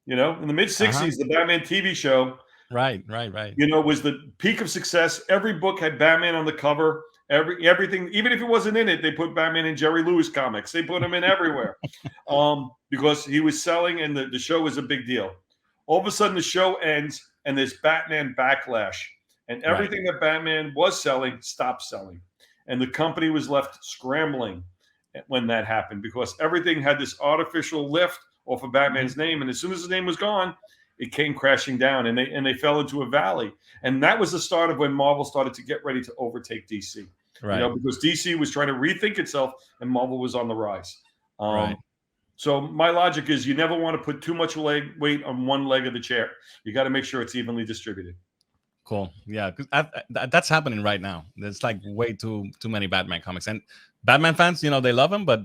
In the mid-'60s, the Batman TV show, right. Was the peak of success. Every book had Batman on the cover. Everything, even if it wasn't in it, they put Batman in Jerry Lewis comics. They put him in everywhere because he was selling, and the show was a big deal. All of a sudden, the show ends, and there's Batman backlash, and everything that Batman was selling stopped selling. And the company was left scrambling when that happened, because everything had this artificial lift off of Batman's name. And as soon as his name was gone, it came crashing down, and they fell into a valley. And that was the start of when Marvel started to get ready to overtake DC. Right. Because DC was trying to rethink itself, and Marvel was on the rise. Right. So my logic is you never want to put too much weight on one leg of the chair. You got to make sure it's evenly distributed. Cool. Yeah, because that's happening right now. There's like way too many Batman comics, and Batman fans, they love him, but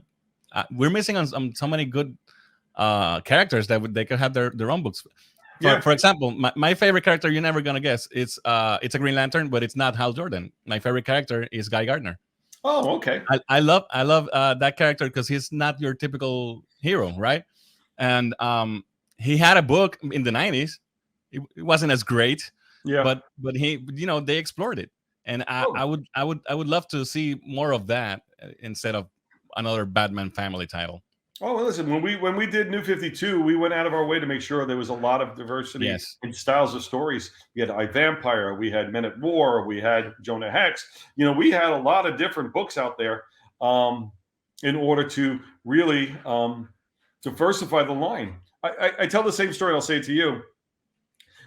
we're missing on so many good characters that they could have their own books. For example, my favorite character, you're never gonna guess. It's a Green Lantern, but it's not Hal Jordan. My favorite character is Guy Gardner. Oh, okay. I love that character because he's not your typical hero, right? And he had a book in the 90s. It wasn't as great, but he, they explored it, and I would love to see more of that instead of another Batman family title. Oh, well, listen, when we did New 52, we went out of our way to make sure there was a lot of diversity in styles of stories. We had iVampire, we had Men at War, we had Jonah Hex. We had a lot of different books out there in order to really diversify the line. I tell the same story. I'll say it to you.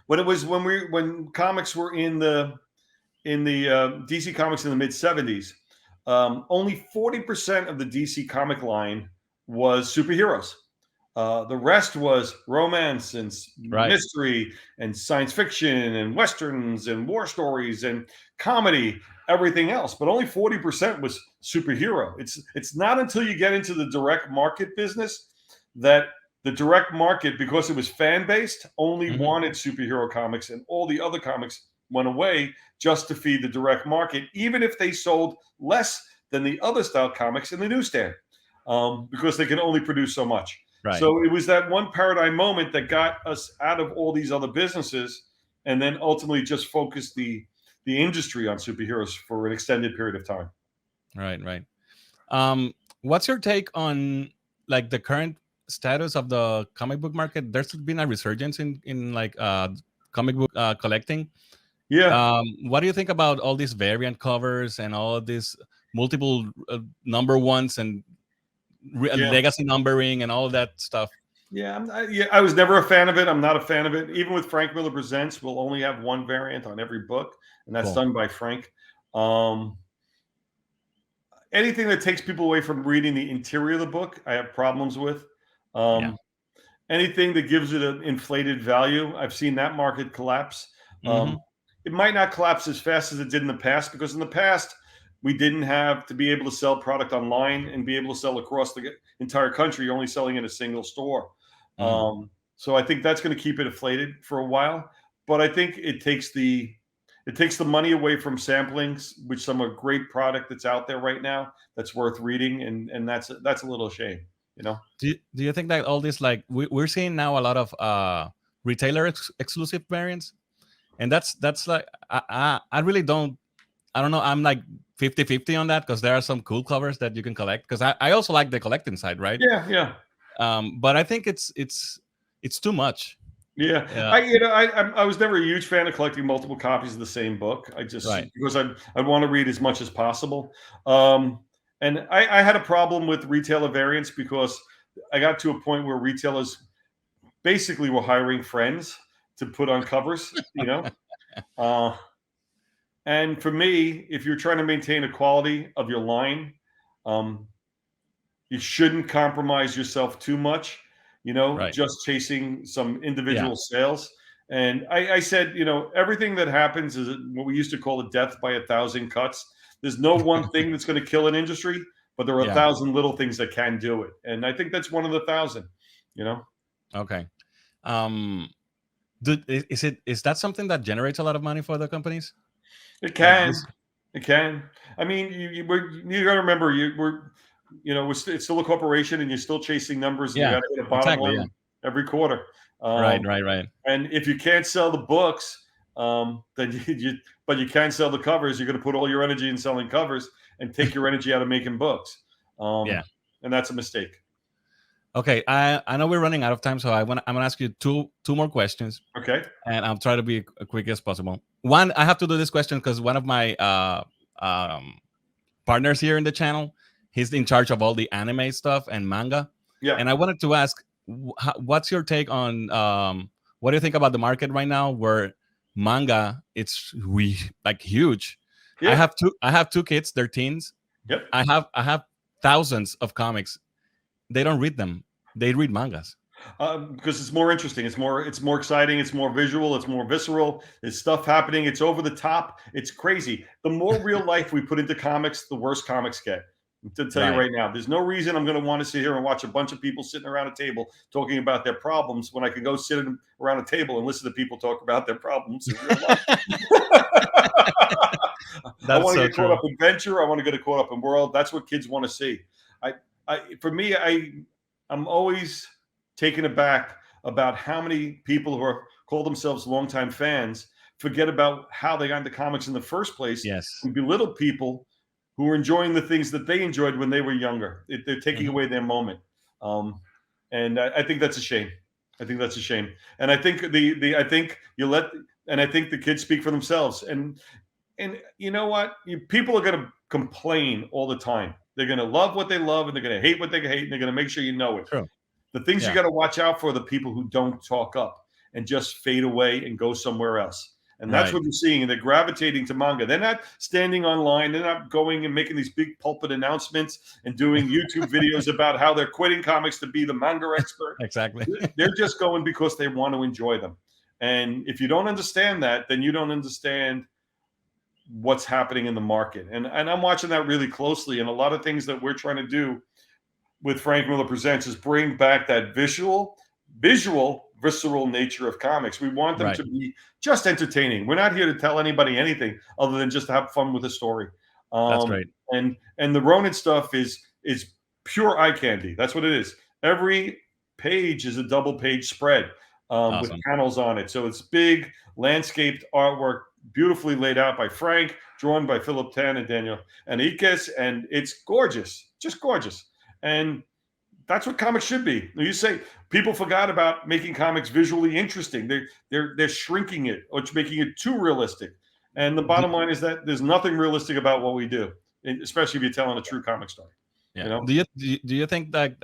When comics were in the DC Comics in the mid 70s, only 40% of the DC comic line was superheroes. The rest was romance and mystery and science fiction and westerns and war stories and comedy, everything else. But only 40% was superhero. It's not until you get into the direct market business that the direct market, because it was fan based, only wanted superhero comics, and all the other comics went away just to feed the direct market, even if they sold less than the other style comics in the newsstand. Because they can only produce so much. Right. So it was that one paradigm moment that got us out of all these other businesses, and then ultimately just focused the industry on superheroes for an extended period of time. Right. What's your take on like the current status of the comic book market? There's been a resurgence in like comic book collecting. Yeah. What do you think about all these variant covers and all of these multiple number ones and legacy numbering and all of that stuff? I was never a fan of it. I'm not a fan of it. Even with Frank Miller Presents, we'll only have one variant on every book, and that's done by Frank. Anything that takes people away from reading the interior of the book, I have problems with. Anything that gives it an inflated value, I've seen that market collapse. It might not collapse as fast as it did in the past, because in the past, we didn't have to be able to sell product online and be able to sell across the entire country. You're only selling in a single store. So I think that's going to keep it inflated for a while. But I think it takes the money away from samplings, which some a great product that's out there right now that's worth reading, and that's a little shame. Do you think that all this, like we're seeing now a lot of retailer exclusive variants, and that's like I really don't. I don't know. I'm like 50-50 on that, because there are some cool covers that you can collect. Because I also like the collecting side, right? Yeah. But I think it's too much. Yeah. I was never a huge fan of collecting multiple copies of the same book. Because I want to read as much as possible. And I had a problem with retailer variants, because I got to a point where retailers basically were hiring friends to put on covers. And for me, if you're trying to maintain a quality of your line, you shouldn't compromise yourself too much, just chasing some individual sales. And I said, everything that happens is what we used to call a death by 1,000 cuts. There's no one thing that's going to kill an industry, but there are 1,000 little things that can do it. And I think that's one of the 1,000, Okay. Is that something that generates a lot of money for the companies? It can. It can. I mean, you got to remember, it's still a corporation, and you're still chasing numbers. And you got to hit a bottom line every quarter. Right. And if you can't sell the books, then but you can sell the covers, you're going to put all your energy in selling covers and take your energy out of making books. And that's a mistake. Okay, I know we're running out of time, so I'm gonna ask you two more questions. Okay. And I'll try to be as quick as possible. One, I have to do this question because one of my partners here in the channel, he's in charge of all the anime stuff and manga. Yeah. And I wanted to ask, what's your take on what do you think about the market right now, where manga it's like huge? Yeah. I have two kids, they're teens. Yep. I have thousands of comics they don't read them. They read mangas. Because it's more interesting. It's more exciting. It's more visual. It's more visceral. There's stuff happening. It's over the top. It's crazy. The more real life we put into comics, the worse comics get. To tell you right now, there's no reason I'm going to want to sit here and watch a bunch of people sitting around a table talking about their problems when I can go sit around a table and listen to people talk about their problems in real life. I want to get caught up in venture. I want to get caught up in world. That's what kids want to see. For me, I'm always taken aback about how many people who call themselves longtime fans forget about how they got into comics in the first place. Yes, and belittle people who are enjoying the things that they enjoyed when they were younger. They're taking away their moment, and I think that's a shame. I think that's a shame. And I think I think the kids speak for themselves. And you know what? People are going to complain all the time. They're going to love what they love, and they're going to hate what they hate, and they're going to make sure you know it. True. The things you got to watch out for are the people who don't talk up and just fade away and go somewhere else. And that's what you're seeing. And they're gravitating to manga. They're not standing online. They're not going and making these big pulpit announcements and doing YouTube videos about how they're quitting comics to be the manga expert. Exactly. They're just going because they want to enjoy them. And if you don't understand that, then you don't understand what's happening in the market. And I'm watching that really closely. And a lot of things that we're trying to do with Frank Miller Presents is bring back that visual, visceral nature of comics. We want them to be just entertaining. We're not here to tell anybody anything other than just to have fun with the story. That's great. And the Ronin stuff is pure eye candy. That's what it is. Every page is a double page spread with panels on it. So it's big landscaped artwork, beautifully laid out by Frank, drawn by Philip Tan and Daniel Enriquez, and it's gorgeous, just gorgeous. And that's what comics should be. You say people forgot about making comics visually interesting. They're shrinking it or making it too realistic. And the bottom line is that there's nothing realistic about what we do, especially if you're telling a true comic story. Yeah. You know? Do you think that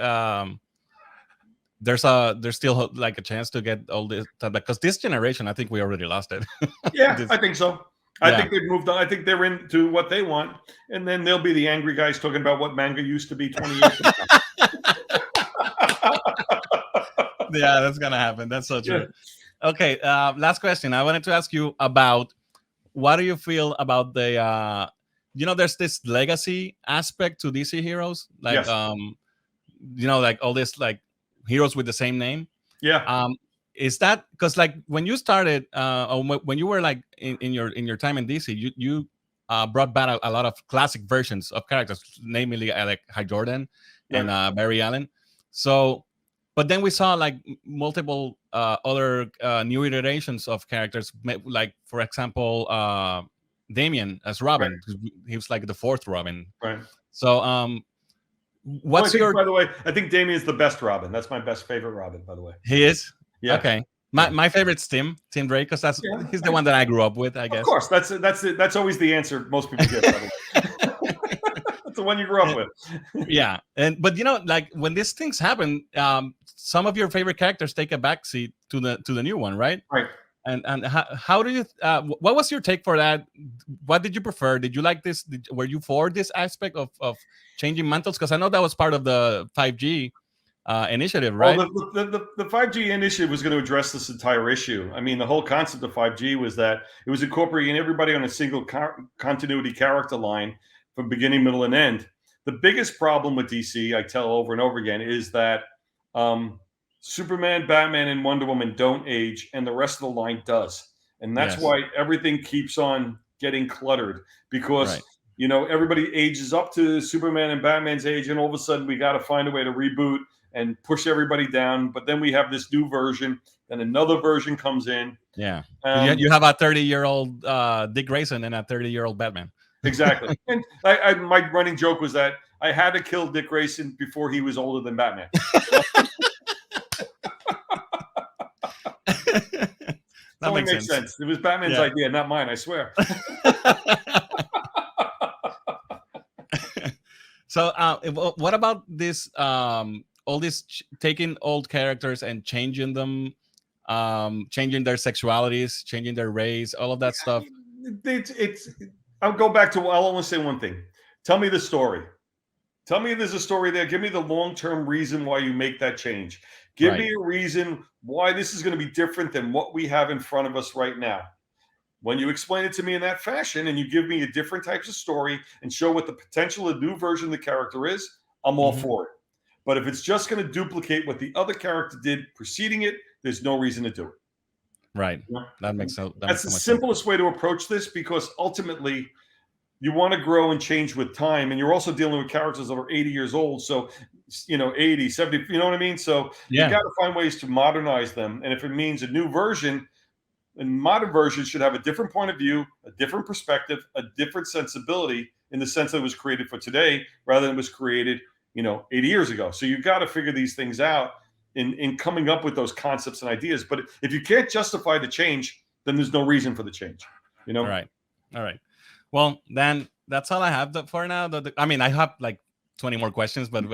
there's still like a chance to get all this, because this generation, I think we already lost it. Yeah, I think so. I think they've moved on. I think they're into what they want, and then they'll be the angry guys talking about what manga used to be 20 years ago. Yeah, that's gonna happen. That's so true. Yeah. Okay, last question. I wanted to ask you about what do you feel about the there's this legacy aspect to DC heroes, like like all this like heroes with the same name. Yeah. Is that because like when you started or when you were like in your time in DC, you brought back a lot of classic versions of characters, namely like High Jordan and Barry Allen. So, but then we saw like multiple other new iterations of characters, like for example, Damian as Robin. Right. He was like the fourth Robin. Right. So, what's by the way, I think Damian's the best Robin. That's my best favorite Robin, by the way. He is? Yeah. Okay. My favorite's Tim Drake, because he's the one that I grew up with, I guess. Of course, that's always the answer most people get. By the way. That's the one you grew up with. Yeah, but like when these things happen, some of your favorite characters take a backseat to the new one, right? Right. And how do you? What was your take for that? What did you prefer? Did you like this? Were you for this aspect of changing mantles? Because I know that was part of the 5G initiative, right? Well, the 5G initiative was going to address this entire issue. I mean, the whole concept of 5G was that it was incorporating everybody on a single continuity character line from beginning, middle, and end. The biggest problem with DC, I tell over and over again, is that Superman, Batman, and Wonder Woman don't age, and the rest of the line does. And that's why everything keeps on getting cluttered, because everybody ages up to Superman and Batman's age, and all of a sudden we got to find a way to reboot and push everybody down. But then we have this new version, then another version comes in. Yeah. You have a 30-year-old Dick Grayson and a 30-year-old Batman. Exactly. And my running joke was that I had to kill Dick Grayson before he was older than Batman. That makes sense. It was Batman's idea, not mine, I swear. So what about this all this taking old characters and changing them, changing their sexualities, changing their race, all of that stuff? I'll go back to, I'll only say one thing. Tell me the story. Tell me there's a story there. Give me the long-term reason why you make that change. Give me a reason why this is going to be different than what we have in front of us right now. When you explain it to me in that fashion and you give me a different types of story and show what the potential of new version of the character is, I'm all for it. But if it's just going to duplicate what the other character did preceding it, there's no reason to do it. Right. That makes sense. That's the simplest way to approach this, because ultimately you want to grow and change with time. And you're also dealing with characters that are 80 years old. So, 80, 70, you know what I mean? So you got to find ways to modernize them. And if it means a new version, a modern version should have a different point of view, a different perspective, a different sensibility, in the sense that it was created for today rather than it was created 80 years ago. So you've got to figure these things out in coming up with those concepts and ideas. But if you can't justify the change, then there's no reason for the change. All right. Well, then that's all I have for now. I mean, I have like 20 more questions, but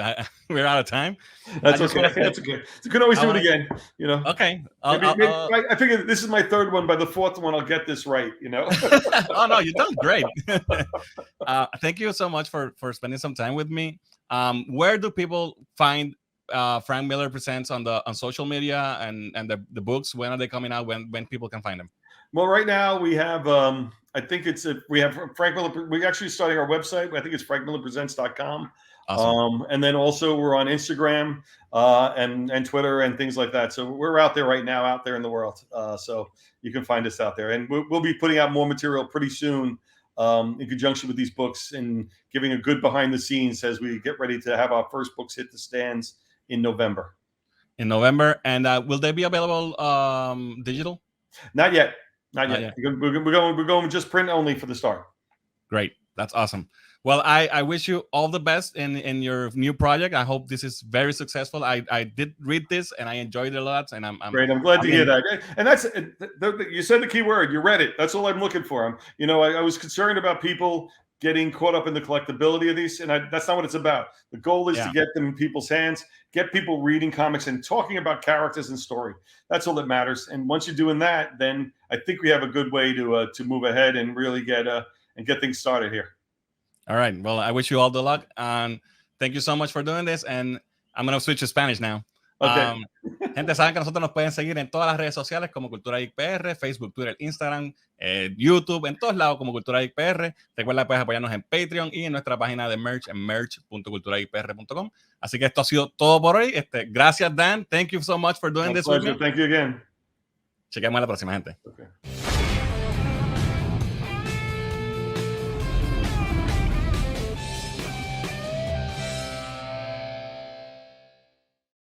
we're out of time. That's okay. That's okay. You can always do it again. Okay. I figure this is my third one. By the fourth one, I'll get this right. Oh no, you've done great. Thank you so much for spending some time with me. Where do people find Frank Miller Presents on social media and the books? When are they coming out? When people can find them? Well, right now we have I think we have Frank Miller. We're actually starting our website. I think it's frankmillerpresents.com. Awesome. And then also we're on Instagram and Twitter and things like that. So we're out there right now, out there in the world. So you can find us out there, and we'll be putting out more material pretty soon in conjunction with these books, and giving a good behind the scenes as we get ready to have our first books hit the stands in November. And will they be available digital? Not yet. We're going just print only for the start. Great. That's awesome. Well, I wish you all the best in your new project. I hope this is very successful. I did read this and I enjoyed it a lot. And I'm great. I'm glad to hear that. And that's you said the key word. You read it. That's all I'm looking for. I was concerned about people getting caught up in the collectability of these, and that's not what it's about. The goal is to get them in people's hands, get people reading comics and talking about characters and story. That's all that matters. And once you're doing that, then I think we have a good way to move ahead and really get things started here. All right. Well, I wish you all the luck, and thank you so much for doing this. And I'm going to switch to Spanish now. Okay. Gente, saben que nosotros nos pueden seguir en todas las redes sociales como Cultura Geek PR, Facebook, Twitter, Instagram, YouTube, en todos lados como Cultura Geek PR. Recuerda que puedes apoyarnos en Patreon y en nuestra página de merch en merch.culturageekpr.com. Así que esto ha sido todo por hoy. Gracias, Dan. Thank you so much for doing this with me. Thank you again. Chequemos la próxima, gente. Okay.